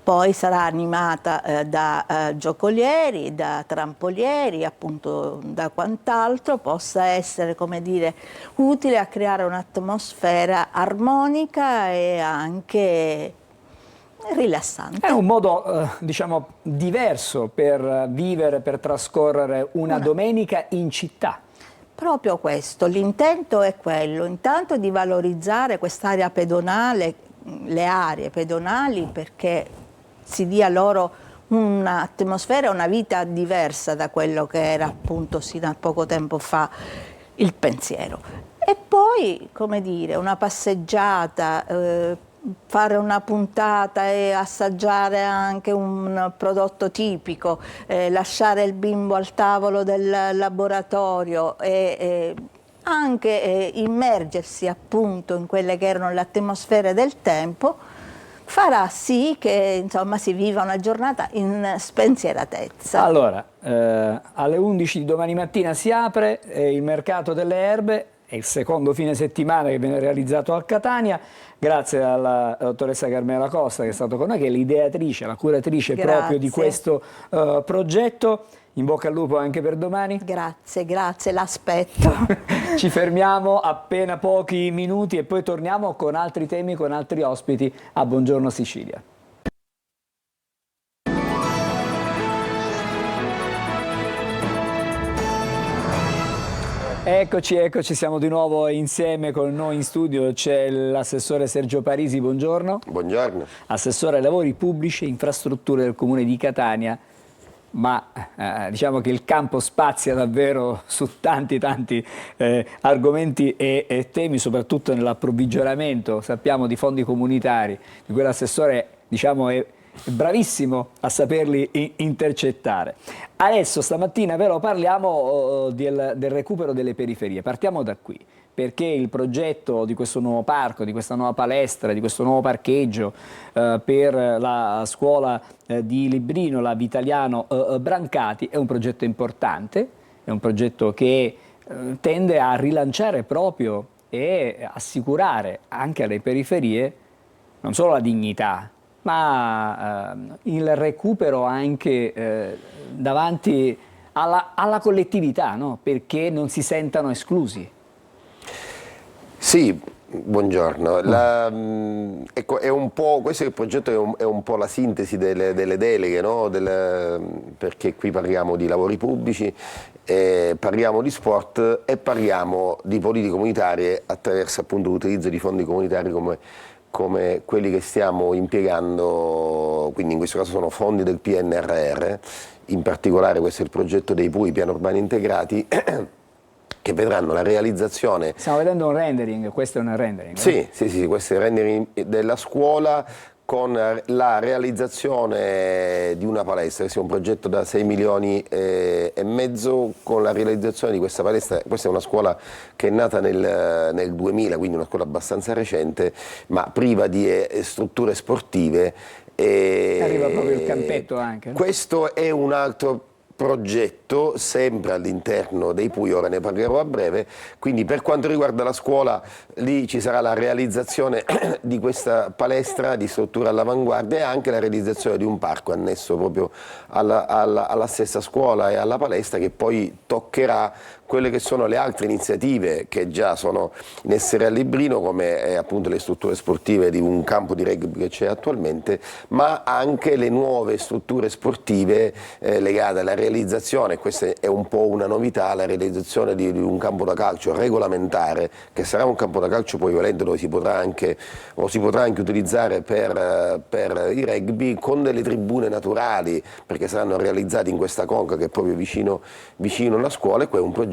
Poi sarà animata da giocolieri, da trampolieri, appunto da quant'altro possa essere, come dire, utile a creare un'atmosfera armonica e anche rilassante. È un modo, diciamo, diverso per vivere, per trascorrere una domenica in città. Proprio questo, l'intento è quello, intanto di valorizzare quest'area pedonale, le aree pedonali, perché si dia loro un'atmosfera, una vita diversa da quello che era appunto sino a poco tempo fa il pensiero. E poi, come dire, una passeggiata, fare una puntata e assaggiare anche un prodotto tipico, lasciare il bimbo al tavolo del laboratorio e anche immergersi appunto in quelle che erano le atmosfere del tempo, farà sì che insomma si viva una giornata in spensieratezza. Allora, alle 11 di domani mattina si apre il mercato delle erbe, è il secondo fine settimana che viene realizzato a Catania, grazie alla dottoressa Carmela Costa che è stata con noi, che è l'ideatrice, la curatrice proprio di questo progetto. In bocca al lupo anche per domani. Grazie, grazie, l'aspetto. Ci fermiamo appena pochi minuti e poi torniamo con altri temi, con altri ospiti a Buongiorno Sicilia. Eccoci, siamo di nuovo insieme con noi in studio, c'è l'assessore Sergio Parisi, buongiorno. Buongiorno. Assessore ai lavori pubblici e infrastrutture del Comune di Catania. Ma diciamo che il campo spazia davvero su tanti argomenti e temi, soprattutto nell'approvvigionamento, sappiamo, di fondi comunitari, di cui l'assessore, diciamo, è bravissimo a saperli intercettare. Adesso stamattina però parliamo del recupero delle periferie, partiamo da qui. perché il progetto di questo nuovo parco, di questa nuova palestra, di questo nuovo parcheggio per la scuola di Librino, la Vitaliano Brancati, è un progetto importante, è un progetto che tende a rilanciare proprio e assicurare anche alle periferie non solo la dignità, ma il recupero anche davanti alla collettività, no? Perché non si sentano esclusi. Sì, buongiorno. Ecco, questo è il progetto, è un po' la sintesi delle deleghe, no? Perché qui parliamo di lavori pubblici, parliamo di sport e parliamo di politiche comunitarie attraverso appunto l'utilizzo di fondi comunitari come quelli che stiamo impiegando, quindi in questo caso sono fondi del PNRR, in particolare questo è il progetto dei PUI, Piani Urbani Integrati, che vedranno la realizzazione... Stiamo vedendo un rendering, questo è un rendering. Sì, questo è il rendering della scuola con la realizzazione di una palestra, questo è un progetto da 6 milioni e mezzo con la realizzazione di questa palestra. Questa è una scuola che è nata nel 2000, quindi una scuola abbastanza recente, ma priva di strutture sportive. Arriva proprio il campetto anche. Questo è un altro progetto sempre all'interno dei PUI, ora ne parlerò a breve. Quindi per quanto riguarda la scuola, lì ci sarà la realizzazione di questa palestra di struttura all'avanguardia e anche la realizzazione di un parco annesso proprio alla stessa scuola e alla palestra, che poi toccherà quelle che sono le altre iniziative che già sono in essere a Librino, come appunto le strutture sportive di un campo di rugby che c'è attualmente, ma anche le nuove strutture sportive legate alla realizzazione, questa è un po' una novità, la realizzazione di un campo da calcio regolamentare, che sarà un campo da calcio polivalente dove si potrà anche utilizzare per i rugby, con delle tribune naturali, perché saranno realizzati in questa conca che è proprio vicino alla scuola, e questo è un progetto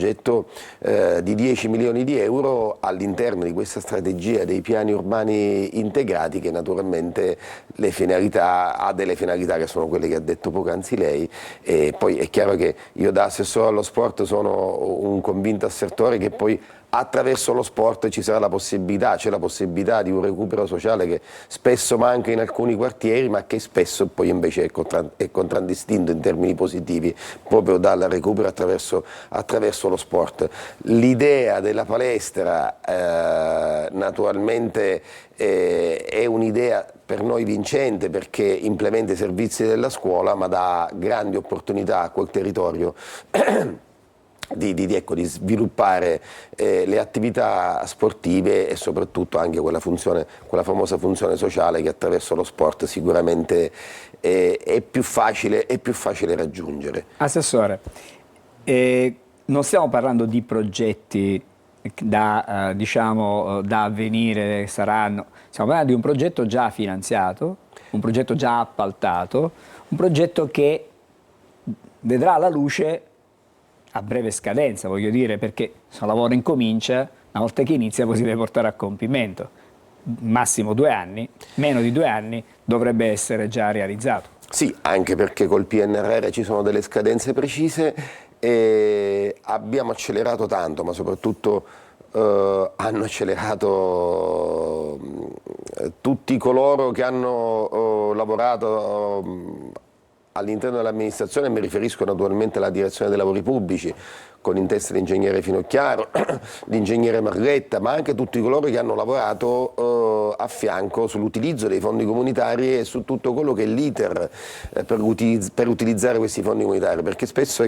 di 10 milioni di euro all'interno di questa strategia dei piani urbani integrati, che naturalmente ha delle finalità che sono quelle che ha detto poc'anzi lei. E poi è chiaro che io da assessore allo sport sono un convinto assertore che poi attraverso lo sport c'è la possibilità di un recupero sociale che spesso manca in alcuni quartieri, ma che spesso poi invece è contraddistinto in termini positivi proprio dal recupero attraverso lo sport. L'idea della palestra naturalmente è un'idea per noi vincente, perché implementa i servizi della scuola ma dà grandi opportunità a quel territorio di sviluppare le attività sportive e soprattutto anche quella famosa funzione sociale che attraverso lo sport sicuramente è più facile raggiungere. Assessore, non stiamo parlando di progetti da avvenire, saranno, stiamo parlando di un progetto già finanziato, un progetto già appaltato, un progetto che vedrà la luce a breve scadenza, voglio dire, perché se un lavoro incomincia, una volta che inizia poi si deve portare a compimento. Massimo 2 anni, meno di 2 anni dovrebbe essere già realizzato. Sì, anche perché col PNRR ci sono delle scadenze precise e abbiamo accelerato tanto, ma soprattutto hanno accelerato tutti coloro che hanno lavorato all'interno dell'amministrazione. Mi riferisco naturalmente alla direzione dei lavori pubblici, con in testa l'ingegnere Finocchiaro, l'ingegnere Marghetta, ma anche tutti coloro che hanno lavorato a fianco sull'utilizzo dei fondi comunitari e su tutto quello che è l'iter per utilizzare questi fondi comunitari, perché spesso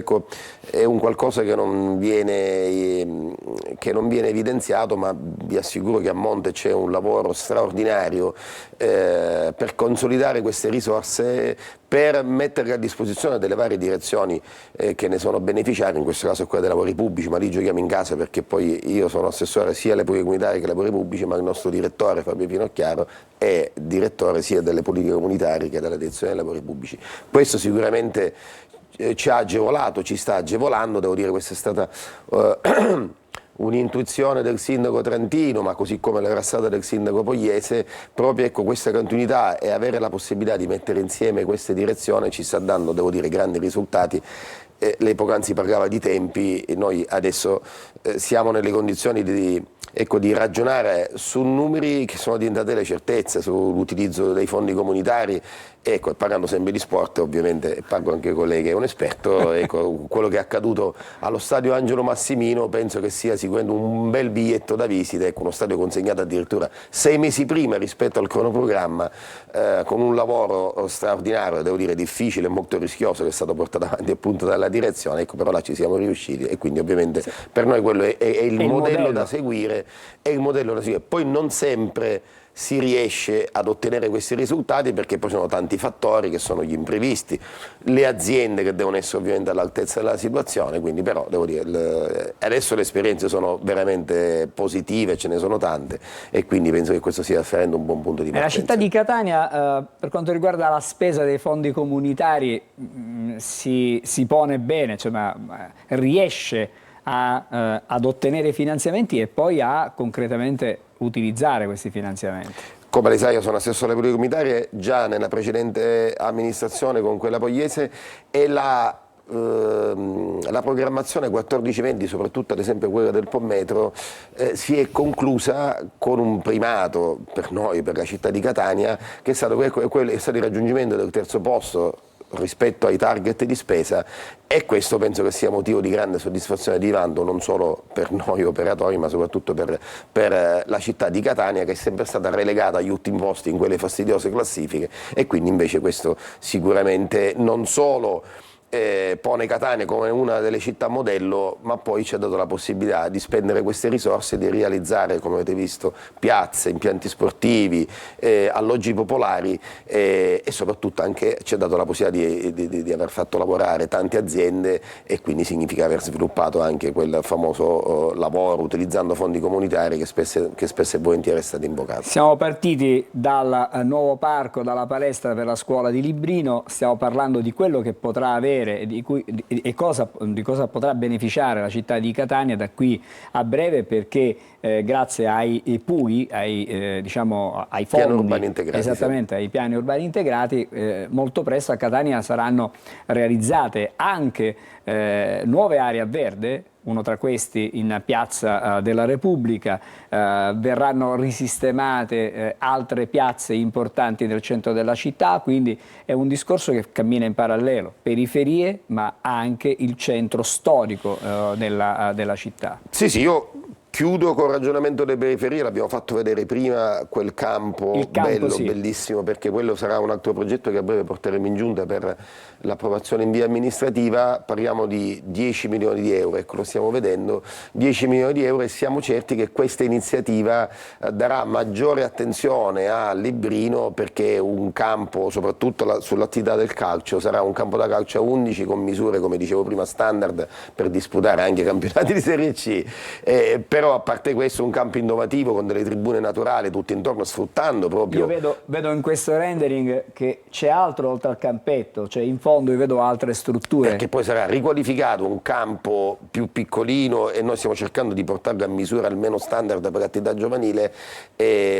è un qualcosa che non viene evidenziato, ma vi assicuro che a monte c'è un lavoro straordinario per consolidare queste risorse, per metterle a disposizione delle varie direzioni che ne sono beneficiarie, in questo caso è quella dei lavori pubblici, ma lì giochiamo in casa perché poi io sono assessore sia alle politiche comunitarie che ai lavori pubblici, ma il nostro direttore Fabio Finocchiaro è direttore sia delle politiche comunitarie che della direzione dei lavori pubblici. Questo sicuramente ci ha agevolato, ci sta agevolando, devo dire questa è stata un'intuizione del sindaco trentino, ma così come l'era stata del sindaco Pogliese, proprio questa continuità e avere la possibilità di mettere insieme queste direzioni ci sta dando, devo dire, grandi risultati. Lei poc'anzi parlava di tempi, e noi adesso siamo nelle condizioni di di ragionare su numeri che sono diventate le certezze, sull'utilizzo dei fondi comunitari. E parlando sempre di sport, ovviamente parlo anche con lei che è un esperto, quello che è accaduto allo stadio Angelo Massimino penso che sia sicuramente un bel biglietto da visita, uno stadio consegnato addirittura 6 mesi prima rispetto al cronoprogramma, con un lavoro straordinario, devo dire difficile e molto rischioso, che è stato portato avanti appunto dalla direzione, però là ci siamo riusciti e quindi ovviamente per noi quello è il modello da seguire, è il modello da seguire. Poi non sempre si riesce ad ottenere questi risultati perché poi ci sono tanti fattori che sono gli imprevisti, le aziende che devono essere ovviamente all'altezza della situazione, quindi però devo dire adesso le esperienze sono veramente positive, ce ne sono tante e quindi penso che questo stia offrendo un buon punto di partenza. La città di Catania per quanto riguarda la spesa dei fondi comunitari si pone bene, cioè, riesce ad ottenere finanziamenti e poi a concretamente utilizzare questi finanziamenti. Come lei sa, io sono assessore alle politiche comunitarie già nella precedente amministrazione con quella Pogliese e la programmazione 14-20, soprattutto ad esempio quella del Pommetro, si è conclusa con un primato per noi, per la città di Catania, che è stato il raggiungimento del terzo posto rispetto ai target di spesa, e questo penso che sia motivo di grande soddisfazione e di vanto non solo per noi operatori ma soprattutto per la città di Catania, che è sempre stata relegata agli ultimi posti in quelle fastidiose classifiche, e quindi invece questo sicuramente non solo pone Catania come una delle città modello, ma poi ci ha dato la possibilità di spendere queste risorse, di realizzare, come avete visto, piazze, impianti sportivi, alloggi popolari e soprattutto anche ci ha dato la possibilità di aver fatto lavorare tante aziende, e quindi significa aver sviluppato anche quel famoso lavoro utilizzando fondi comunitari che spesso e volentieri è stato invocato. Siamo partiti dal nuovo parco, dalla palestra per la scuola di Librino, stiamo parlando di quello che potrà avere e di cosa potrà beneficiare la città di Catania da qui a breve, perché grazie ai PUI, ai fondi, piani urbani integrati, esattamente, ai piani urbani integrati, molto presto a Catania saranno realizzate anche nuove aree a verde. Uno tra questi in Piazza della Repubblica, verranno risistemate altre piazze importanti nel centro della città, quindi è un discorso che cammina in parallelo, periferie ma anche il centro storico della città. Sì, io chiudo col ragionamento delle periferie, l'abbiamo fatto vedere prima quel campo bello, sì, bellissimo, perché quello sarà un altro progetto che a breve porteremo in giunta per l'approvazione in via amministrativa. Parliamo di 10 milioni di euro, ecco, lo stiamo vedendo, 10 milioni di euro, e siamo certi che questa iniziativa darà maggiore attenzione a Librino, perché un campo, soprattutto sull'attività del calcio, sarà un campo da calcio a 11 con misure, come dicevo prima, standard per disputare anche campionati di Serie C, però a parte questo un campo innovativo con delle tribune naturali tutto intorno, sfruttando proprio... Io vedo in questo rendering che c'è altro oltre al campetto, cioè in fondo io vedo altre strutture. Perché poi sarà riqualificato un campo più piccolino, e noi stiamo cercando di portarlo a misura almeno standard per l'attività giovanile,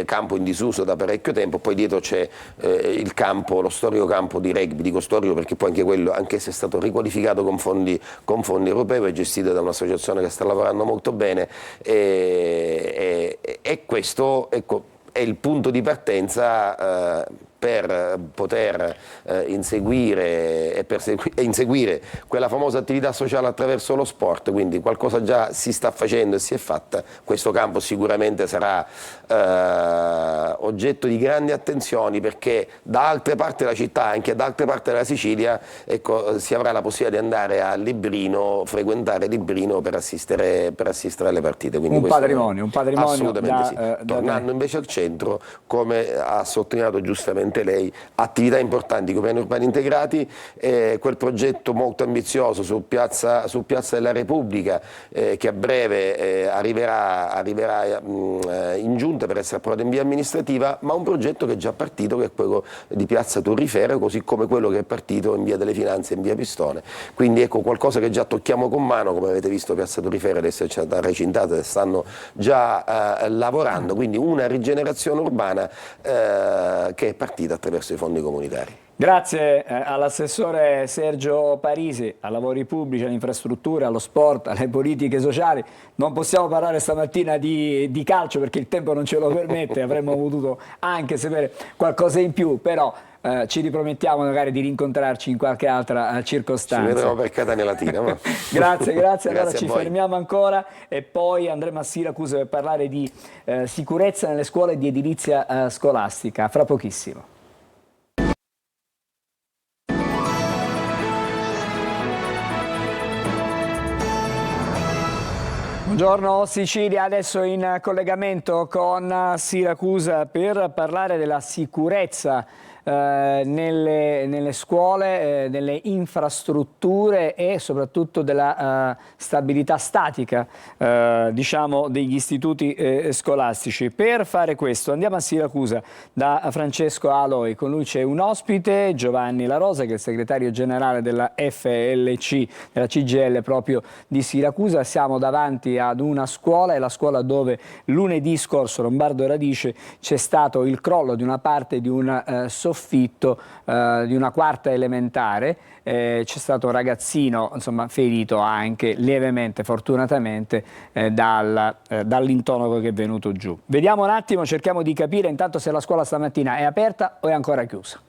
campo in disuso da parecchio tempo. Poi dietro c'è il campo, lo storico campo di rugby, dico storico perché poi anche quello, anche se è stato riqualificato con fondi europei, è gestito da un'associazione che sta lavorando molto bene, e questo, ecco, è il punto di partenza per poter inseguire quella famosa attività sociale attraverso lo sport. Quindi qualcosa già si sta facendo e si è fatta. Questo campo sicuramente sarà oggetto di grandi attenzioni, perché da altre parti della città, anche da altre parti della Sicilia, ecco, si avrà la possibilità di andare a Librino, frequentare Librino per assistere alle partite. Quindi un patrimonio assolutamente sì. Tornando invece al centro, come ha sottolineato giustamente lei, attività importanti come piani urbani integrati, quel progetto molto ambizioso su Piazza della Repubblica, che a breve arriverà in giunta per essere approvato in via amministrativa, ma un progetto che è già partito, che è quello di Piazza Turrifero, così come quello che è partito in via delle Finanze e in via Pistone. Quindi ecco, qualcosa che già tocchiamo con mano. Come avete visto, Piazza Turrifero adesso è stata recintata e stanno già lavorando, quindi una rigenerazione urbana che è partita attraverso i fondi comunitari. Grazie all'assessore Sergio Parisi, a lavori pubblici, alle infrastrutture, allo sport, alle politiche sociali. Non possiamo parlare stamattina di calcio perché il tempo non ce lo permette, avremmo potuto anche sapere qualcosa in più, però ci ripromettiamo magari di rincontrarci in qualche altra circostanza. Ci vedremo per Catania Latina. Ma... grazie, allora ci voi. fermiamo ancora e poi andremo a Siracusa per parlare di sicurezza nelle scuole e di edilizia scolastica, fra pochissimo. Buongiorno Sicilia, adesso in collegamento con Siracusa per parlare della sicurezza nelle scuole, nelle infrastrutture e soprattutto della stabilità statica diciamo degli istituti scolastici. Per fare questo andiamo a Siracusa da Francesco Aloi, con lui c'è un ospite, Giovanni La Rosa, che è il segretario generale della FLC, della CGIL proprio di Siracusa. Siamo davanti ad una scuola, è la scuola dove lunedì scorso, Lombardo Radice, c'è stato il crollo di una parte di un soffitto di una quarta elementare. C'è stato un ragazzino insomma ferito anche lievemente, fortunatamente, dall'intonaco che è venuto giù. Vediamo un attimo, cerchiamo di capire intanto se la scuola stamattina è aperta o è ancora chiusa.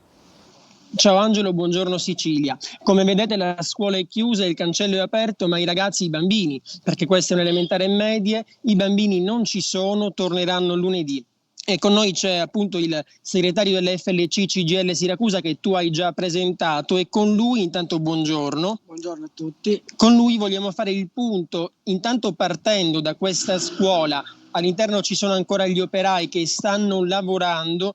Ciao Angelo, buongiorno Sicilia. Come vedete la scuola è chiusa, il cancello è aperto, ma i ragazzi, i bambini, perché questa è un'elementare medie, i bambini non ci sono, torneranno lunedì. E con noi c'è appunto il segretario dell'FLC CGIL Siracusa che tu hai già presentato e con lui, intanto buongiorno. Buongiorno a tutti. Con lui vogliamo fare il punto, intanto partendo da questa scuola. All'interno ci sono ancora gli operai che stanno lavorando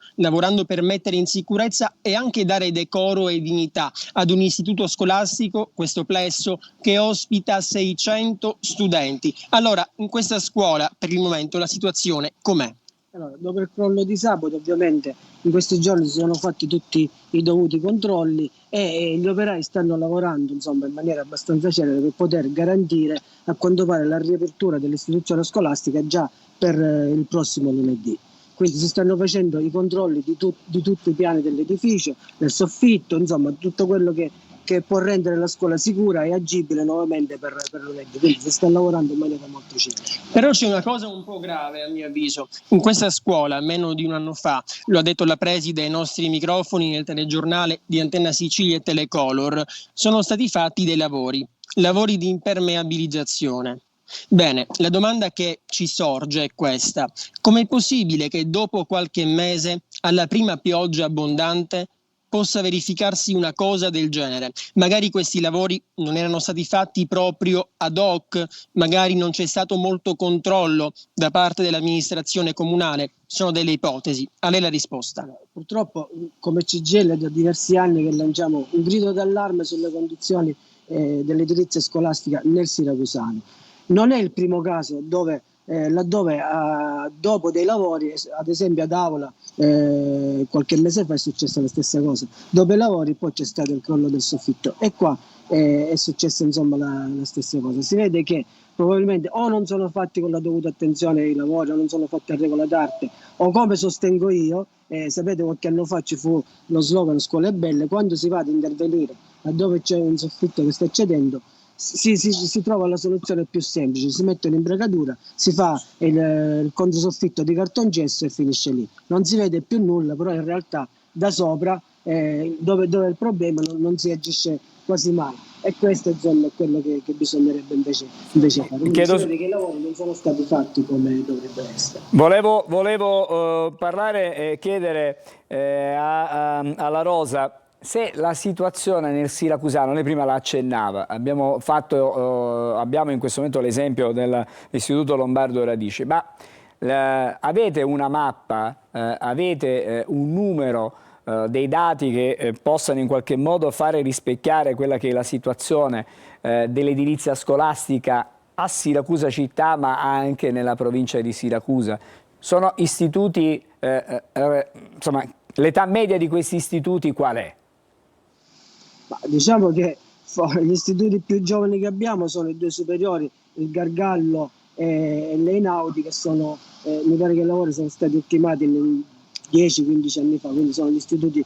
per mettere in sicurezza e anche dare decoro e dignità ad un istituto scolastico, questo plesso, che ospita 600 studenti. Allora, in questa scuola per il momento la situazione com'è? Allora, dopo il crollo di sabato, ovviamente in questi giorni si sono fatti tutti i dovuti controlli e gli operai stanno lavorando insomma in maniera abbastanza celere per poter garantire a quanto pare la riapertura dell'istituzione scolastica già per il prossimo lunedì. Quindi si stanno facendo i controlli di tutti i piani dell'edificio, del soffitto, insomma tutto quello che può rendere la scuola sicura e agibile nuovamente per lunedì. Quindi si sta lavorando in maniera molto celere. Però c'è una cosa un po' grave a mio avviso. In questa scuola, meno di un anno fa, lo ha detto la preside ai nostri microfoni nel telegiornale di Antenna Sicilia e Telecolor, sono stati fatti dei lavori di impermeabilizzazione. Bene, la domanda che ci sorge è questa: com'è possibile che dopo qualche mese, alla prima pioggia abbondante, possa verificarsi una cosa del genere? Magari questi lavori non erano stati fatti proprio ad hoc, magari non c'è stato molto controllo da parte dell'amministrazione comunale. Sono delle ipotesi. A lei la risposta. Purtroppo come CGIL è da diversi anni che lanciamo un grido d'allarme sulle condizioni dell'edilizia scolastica nel Siracusano. Non è il primo caso dove laddove dopo dei lavori, ad esempio ad Avola qualche mese fa è successa la stessa cosa, dopo i lavori poi c'è stato il crollo del soffitto e qua è successa insomma la stessa cosa. Si vede che probabilmente o non sono fatti con la dovuta attenzione ai lavori o non sono fatti a regola d'arte, o come sostengo io, sapete qualche anno fa ci fu lo slogan scuole belle, quando si va ad intervenire laddove c'è un soffitto che sta cedendo si trova la soluzione più semplice, si mette un'imbragatura, si fa il controsoffitto di cartongesso e finisce lì. Non si vede più nulla, però in realtà da sopra dove è il problema non si agisce quasi mai. E questo insomma, è quello che bisognerebbe invece fare. Quindi si vede che i lavori non sono stati fatti come dovrebbero essere. Volevo parlare e chiedere alla Rosa se la situazione nel Siracusano, lei prima la accennava, abbiamo in questo momento l'esempio dell'Istituto Lombardo Radice, ma avete una mappa, avete un numero dei dati che possano in qualche modo fare rispecchiare quella che è la situazione dell'edilizia scolastica a Siracusa città ma anche nella provincia di Siracusa? Sono istituti, insomma, l'età media di questi istituti qual è? Ma diciamo che gli istituti più giovani che abbiamo sono i due superiori, il Gargallo e l'Einaudi, che sono, mi pare che i lavori sono stati ultimati 10-15 anni fa, quindi sono gli istituti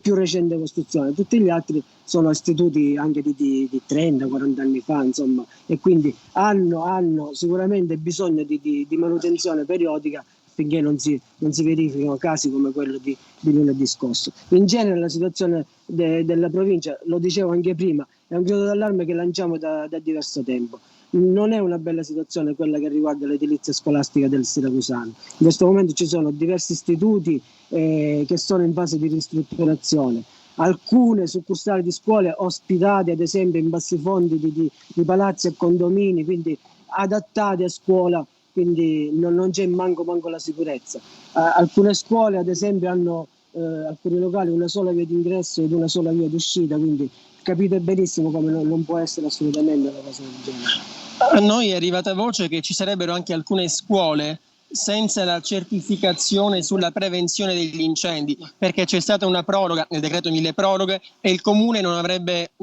più recente costruzione. Tutti gli altri sono istituti anche di 30-40 anni fa, insomma, e quindi hanno sicuramente bisogno di manutenzione periodica finché non si verificano casi come quello di lunedì scorso. In genere la situazione della provincia, lo dicevo anche prima, è un grido d'allarme che lanciamo da diverso tempo. Non è una bella situazione quella che riguarda l'edilizia scolastica del Siracusano. In questo momento ci sono diversi istituti che sono in fase di ristrutturazione. Alcune succursali di scuole ospitate ad esempio in bassifondi di palazzi e condomini, quindi adattate a scuola, quindi non c'è manco la sicurezza. Alcune scuole ad esempio hanno alcuni locali una sola via d'ingresso ed una sola via d'uscita, quindi capite benissimo come non può essere assolutamente una cosa del genere. A noi è arrivata voce che ci sarebbero anche alcune scuole senza la certificazione sulla prevenzione degli incendi, perché c'è stata una proroga nel decreto mille proroghe e il comune non avrebbe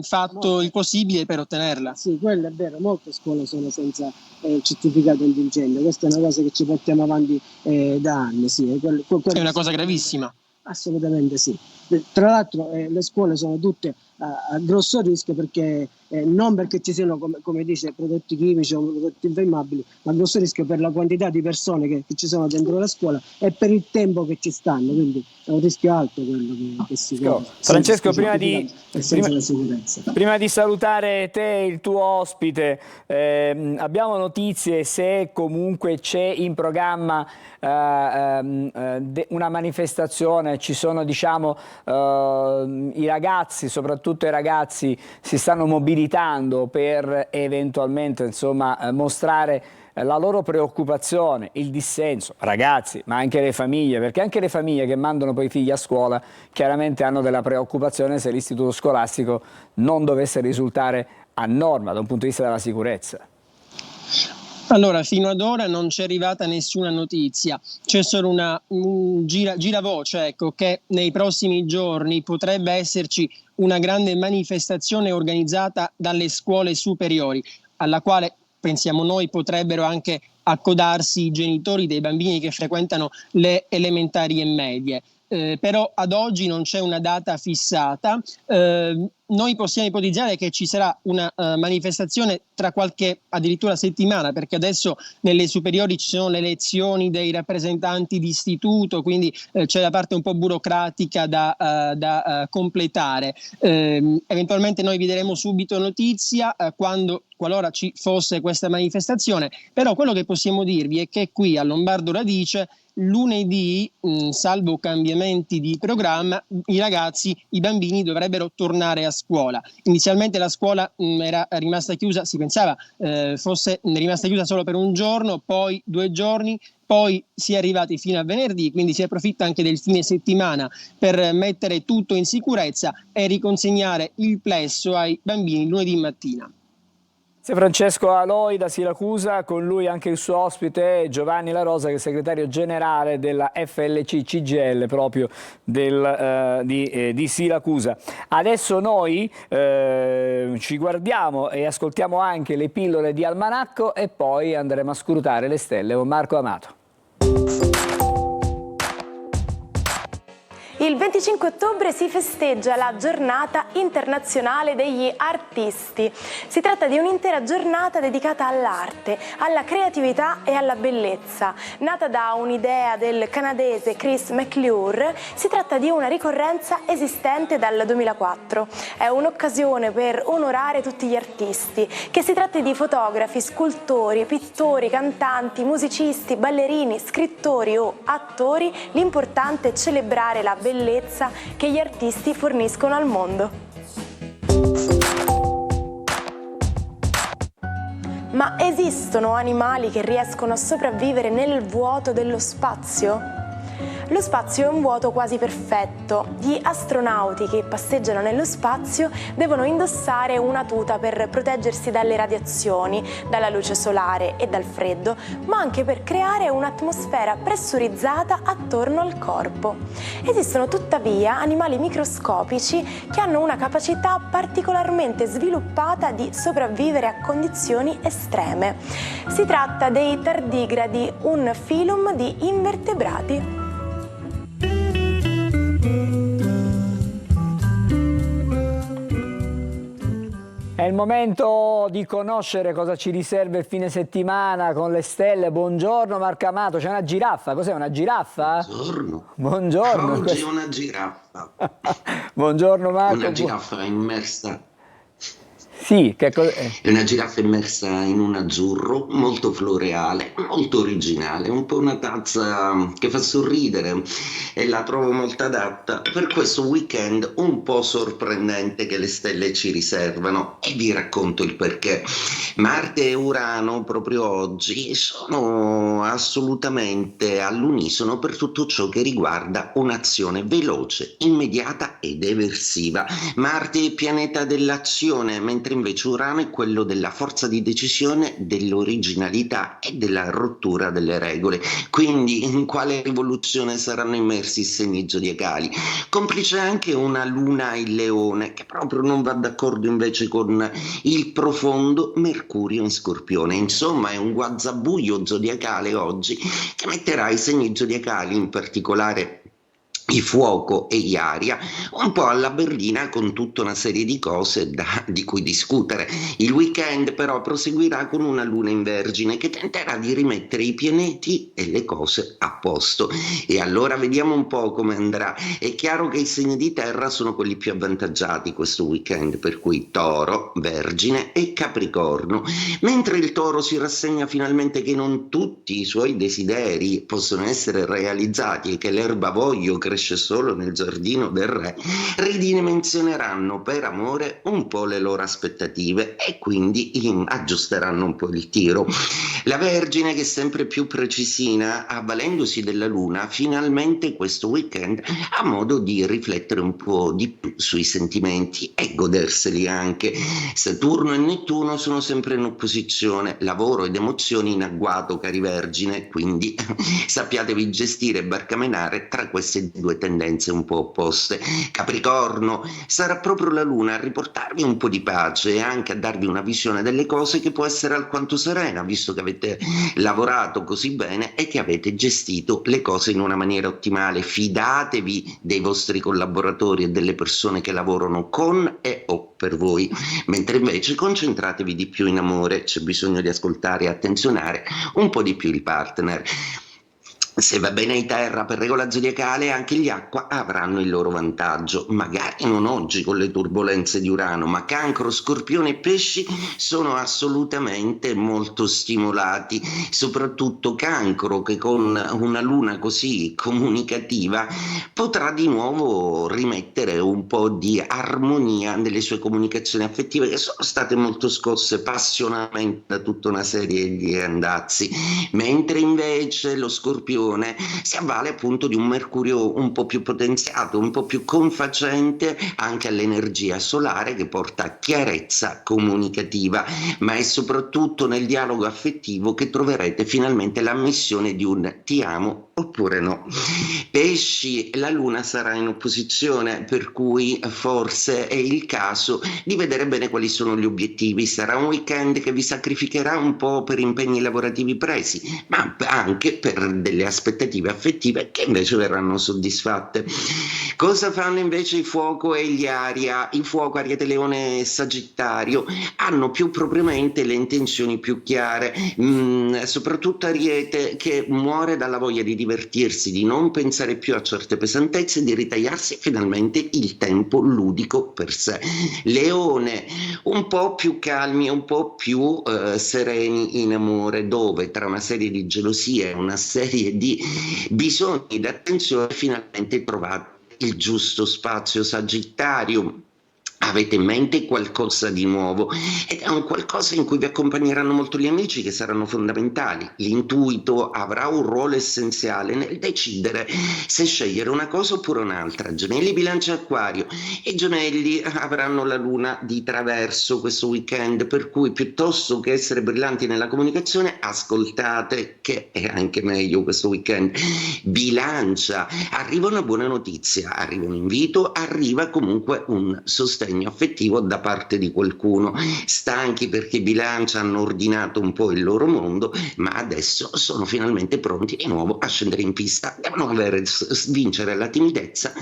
fatto il possibile per ottenerla. Sì, quello è vero, molte scuole sono senza certificato antincendio, questa è una cosa che ci portiamo avanti da anni. Sì, è una cosa gravissima. Assolutamente sì. Tra l'altro le scuole sono tutte a grosso rischio perché non perché ci siano come dice prodotti chimici o prodotti infiammabili, ma a grosso rischio per la quantità di persone che ci sono dentro la scuola e per il tempo che ci stanno, quindi è un rischio alto quello che si corre. Francesco, prima di salutare te, il tuo ospite, abbiamo notizie se comunque c'è in programma una manifestazione, ci sono i ragazzi, soprattutto i ragazzi si stanno mobilitando per eventualmente mostrare la loro preoccupazione, il dissenso, ragazzi, ma anche le famiglie, perché anche le famiglie che mandano poi i figli a scuola chiaramente hanno della preoccupazione se l'istituto scolastico non dovesse risultare a norma da un punto di vista della sicurezza. Allora, fino ad ora non c'è arrivata nessuna notizia, c'è solo una giravoce, ecco, che nei prossimi giorni potrebbe esserci una grande manifestazione organizzata dalle scuole superiori, alla quale pensiamo noi potrebbero anche accodarsi i genitori dei bambini che frequentano le elementari e medie. Però ad oggi non c'è una data fissata. Noi possiamo ipotizzare che ci sarà una manifestazione tra qualche addirittura settimana, perché adesso nelle superiori ci sono le elezioni dei rappresentanti di istituto, quindi c'è la parte un po' burocratica da completare. Eventualmente noi vi daremo subito notizia qualora ci fosse questa manifestazione, però quello che possiamo dirvi è che qui a Lombardo Radice lunedì, salvo cambiamenti di programma, i bambini dovrebbero tornare a scuola. Inizialmente la scuola era rimasta chiusa, si pensava fosse rimasta chiusa solo per un giorno, poi 2 giorni, poi si è arrivati fino a venerdì, quindi si approfitta anche del fine settimana per mettere tutto in sicurezza e riconsegnare il plesso ai bambini lunedì mattina. Francesco Aloi da Siracusa, con lui anche il suo ospite Giovanni La Rosa, che è segretario generale della FLC CGIL proprio di Siracusa. Adesso noi ci guardiamo e ascoltiamo anche le pillole di Almanacco e poi andremo a scrutare le stelle con Marco Amato. Il 25 ottobre si festeggia la Giornata internazionale degli artisti. Si tratta di un'intera giornata dedicata all'arte, alla creatività e alla bellezza. Nata da un'idea del canadese Chris McClure, si tratta di una ricorrenza esistente dal 2004. È un'occasione per onorare tutti gli artisti, che si tratti di fotografi, scultori, pittori, cantanti, musicisti, ballerini, scrittori o attori. L'importante è celebrare la bellezza che gli artisti forniscono al mondo. Ma esistono animali che riescono a sopravvivere nel vuoto dello spazio? Lo spazio è un vuoto quasi perfetto. Gli astronauti che passeggiano nello spazio devono indossare una tuta per proteggersi dalle radiazioni, dalla luce solare e dal freddo, ma anche per creare un'atmosfera pressurizzata attorno al corpo. Esistono tuttavia animali microscopici che hanno una capacità particolarmente sviluppata di sopravvivere a condizioni estreme. Si tratta dei tardigradi, un filum di invertebrati. il momento di conoscere cosa ci riserva il fine settimana con le stelle. Buongiorno Marco Amato, c'è una giraffa, cos'è una giraffa? Buongiorno. Buongiorno. Oggi è una giraffa. Buongiorno Marco. Una giraffa immersa. Sì, che cos'è? È una giraffa immersa in un azzurro molto floreale, molto originale, un po' una tazza che fa sorridere e la trovo molto adatta per questo weekend un po' sorprendente che le stelle ci riservano, e vi racconto il perché. Marte e Urano proprio oggi sono assolutamente all'unisono per tutto ciò che riguarda un'azione veloce, immediata ed eversiva. Marte è il pianeta dell'azione, mentre invece Urano è quello della forza di decisione, dell'originalità e della rottura delle regole. Quindi in quale rivoluzione saranno immersi i segni zodiacali? Complice anche una luna in Leone che proprio non va d'accordo invece con il profondo Mercurio in Scorpione. Insomma, è un guazzabuglio zodiacale oggi che metterà i segni zodiacali, in particolare i fuoco e gli aria, un po' alla berlina, con tutta una serie di cose di cui discutere. Il weekend però proseguirà con una luna in Vergine che tenterà di rimettere i pianeti e le cose a posto. E allora vediamo un po' come andrà. È chiaro che i segni di terra sono quelli più avvantaggiati questo weekend, per cui Toro, Vergine e Capricorno. Mentre il Toro si rassegna finalmente che non tutti i suoi desideri possono essere realizzati e che l'erbavoglio cresce solo nel giardino del re, ridimensioneranno per amore un po' le loro aspettative e quindi aggiusteranno un po' il tiro. La Vergine, che è sempre più precisina, avvalendosi della luna, finalmente questo weekend ha modo di riflettere un po' di più sui sentimenti e goderseli anche. Saturno e Nettuno sono sempre in opposizione, lavoro ed emozioni in agguato, cari Vergine, quindi sappiatevi gestire e barcamenare tra queste due tendenze un po' opposte. Capricorno, sarà proprio la luna a riportarvi un po' di pace e anche a darvi una visione delle cose che può essere alquanto serena, visto che avete lavorato così bene e che avete gestito le cose in una maniera ottimale. Fidatevi dei vostri collaboratori e delle persone che lavorano con e o per voi, mentre invece concentratevi di più in amore. C'è bisogno di ascoltare e attenzionare un po' di più il partner. Se va bene in terra, per regola zodiacale anche gli acqua avranno il loro vantaggio, magari non oggi con le turbolenze di Urano, ma Cancro, Scorpione e Pesci sono assolutamente molto stimolati, soprattutto Cancro, che con una luna così comunicativa potrà di nuovo rimettere un po' di armonia nelle sue comunicazioni affettive, che sono state molto scosse passionalmente da tutta una serie di andazzi, mentre invece lo Scorpione si avvale appunto di un Mercurio un po' più potenziato, un po' più confacente anche all'energia solare, che porta chiarezza comunicativa, ma è soprattutto nel dialogo affettivo che troverete finalmente l'ammissione di un ti amo oppure no. Pesci, la luna sarà in opposizione, per cui forse è il caso di vedere bene quali sono gli obiettivi. Sarà un weekend che vi sacrificherà un po' per impegni lavorativi presi, ma anche per delle aspettative affettive che invece verranno soddisfatte. Cosa fanno invece i fuoco e gli aria? Il fuoco, Ariete, Leone e Sagittario, hanno più propriamente le intenzioni più chiare, soprattutto Ariete, che muore dalla voglia di divertirsi, di non pensare più a certe pesantezze, di ritagliarsi finalmente il tempo ludico per sé. Leone, un po' più calmi, un po' più sereni in amore, dove tra una serie di gelosie e una serie di bisogni d'attenzione finalmente trovate il giusto spazio. Sagittario, avete in mente qualcosa di nuovo ed è un qualcosa in cui vi accompagneranno molto gli amici, che saranno fondamentali. L'intuito avrà un ruolo essenziale nel decidere se scegliere una cosa oppure un'altra. Gemelli, Bilancia e Acquario. I Gemelli avranno la luna di traverso questo weekend, per cui piuttosto che essere brillanti nella comunicazione, ascoltate, che è anche meglio questo weekend. Bilancia, arriva una buona notizia, arriva un invito, arriva comunque un sostegno sostegno affettivo da parte di qualcuno, stanchi perché bilancia hanno ordinato un po' il loro mondo, ma adesso sono finalmente pronti di nuovo a scendere in pista, devono vincere la timidezza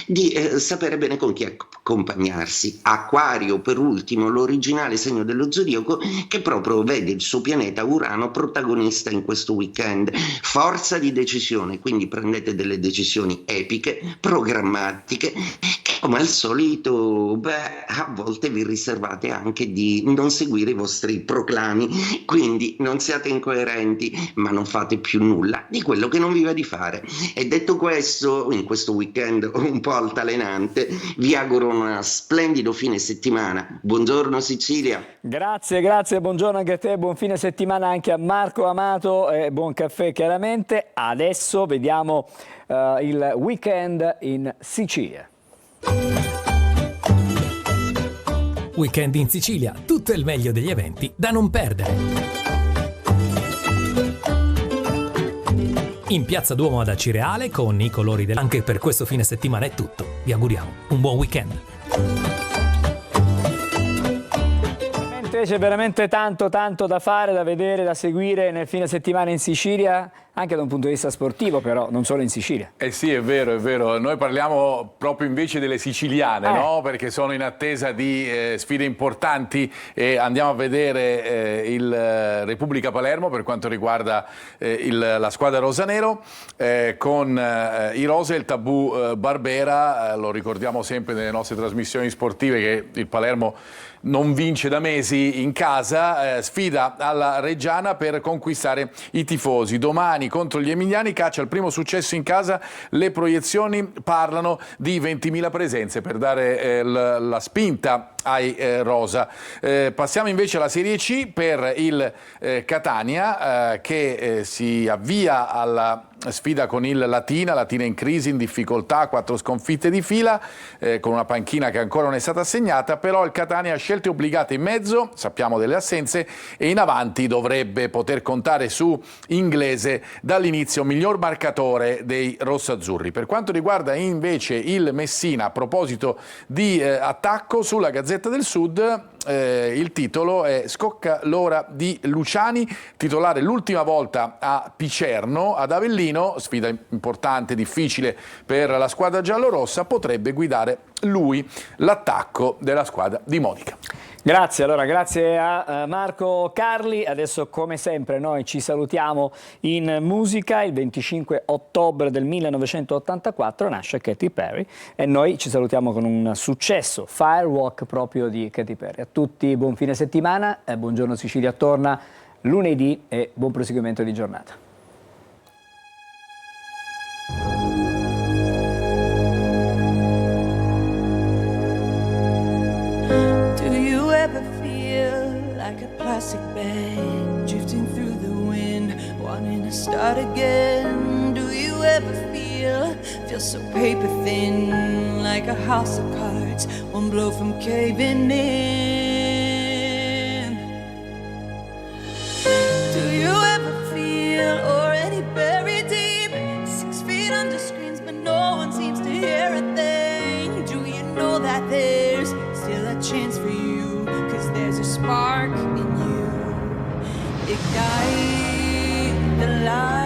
di sapere bene con chi accompagnarsi. Acquario, per ultimo, l'originale segno dello zodiaco che proprio vede il suo pianeta Urano protagonista in questo weekend. Forza di decisione, quindi prendete delle decisioni epiche, programmatiche, che come al solito a volte vi riservate anche di non seguire i vostri proclami, quindi non siate incoerenti, ma non fate più nulla di quello che non vi va di fare. E detto questo, in questo weekend un po' altalenante, vi auguro un splendido fine settimana. Buongiorno Sicilia. Grazie, buongiorno anche a te, buon fine settimana anche a Marco Amato e buon caffè chiaramente. Adesso vediamo il weekend in Sicilia. Weekend in Sicilia, tutto il meglio degli eventi da non perdere. In Piazza Duomo ad Acireale con i colori del... Anche per questo fine settimana è tutto. Vi auguriamo un buon weekend. C'è veramente tanto da fare, da vedere, da seguire nel fine settimana in Sicilia, anche da un punto di vista sportivo, però non solo in Sicilia. Eh sì, è vero. Noi parliamo proprio invece delle siciliane, no? Perché sono in attesa di sfide importanti e andiamo a vedere il Repubblica Palermo per quanto riguarda la squadra rosanero con i rosa e il Tabù Barbera. Lo ricordiamo sempre nelle nostre trasmissioni sportive che il Palermo non vince da mesi in casa, sfida alla Reggiana per conquistare i tifosi. Domani contro gli emiliani caccia il primo successo in casa, le proiezioni parlano di 20.000 presenze per dare la spinta ai rosa. Passiamo invece alla Serie C per il Catania che si avvia alla sfida con il Latina in crisi, in difficoltà, 4 sconfitte di fila, con una panchina che ancora non è stata assegnata, però il Catania ha scelte obbligate in mezzo, sappiamo delle assenze, e in avanti dovrebbe poter contare su Inglese, dall'inizio miglior marcatore dei rossazzurri. Per quanto riguarda invece il Messina, a proposito di attacco, sulla Gazzetta del Sud il titolo è "Scocca l'ora di Luciani", titolare l'ultima volta a Picerno, ad Avellino, sfida importante, difficile per la squadra giallorossa, potrebbe guidare lui l'attacco della squadra di Monica. Grazie a Marco Carli. Adesso come sempre noi ci salutiamo in musica. Il 25 ottobre del 1984 nasce Katy Perry e noi ci salutiamo con un successo, Firewalk, proprio di Katy Perry. A tutti buon fine settimana, Buongiorno Sicilia torna lunedì e buon proseguimento di giornata. Ever feel like a plastic bag drifting through the wind, wanting to start again? Do you ever feel so paper thin, like a house of cards, one blow from caving in? Do you ever feel already buried deep, 6 feet under screens but no one seems to hear a thing? Do you know that there's still a chance for you? There's a spark in you, ignite the light.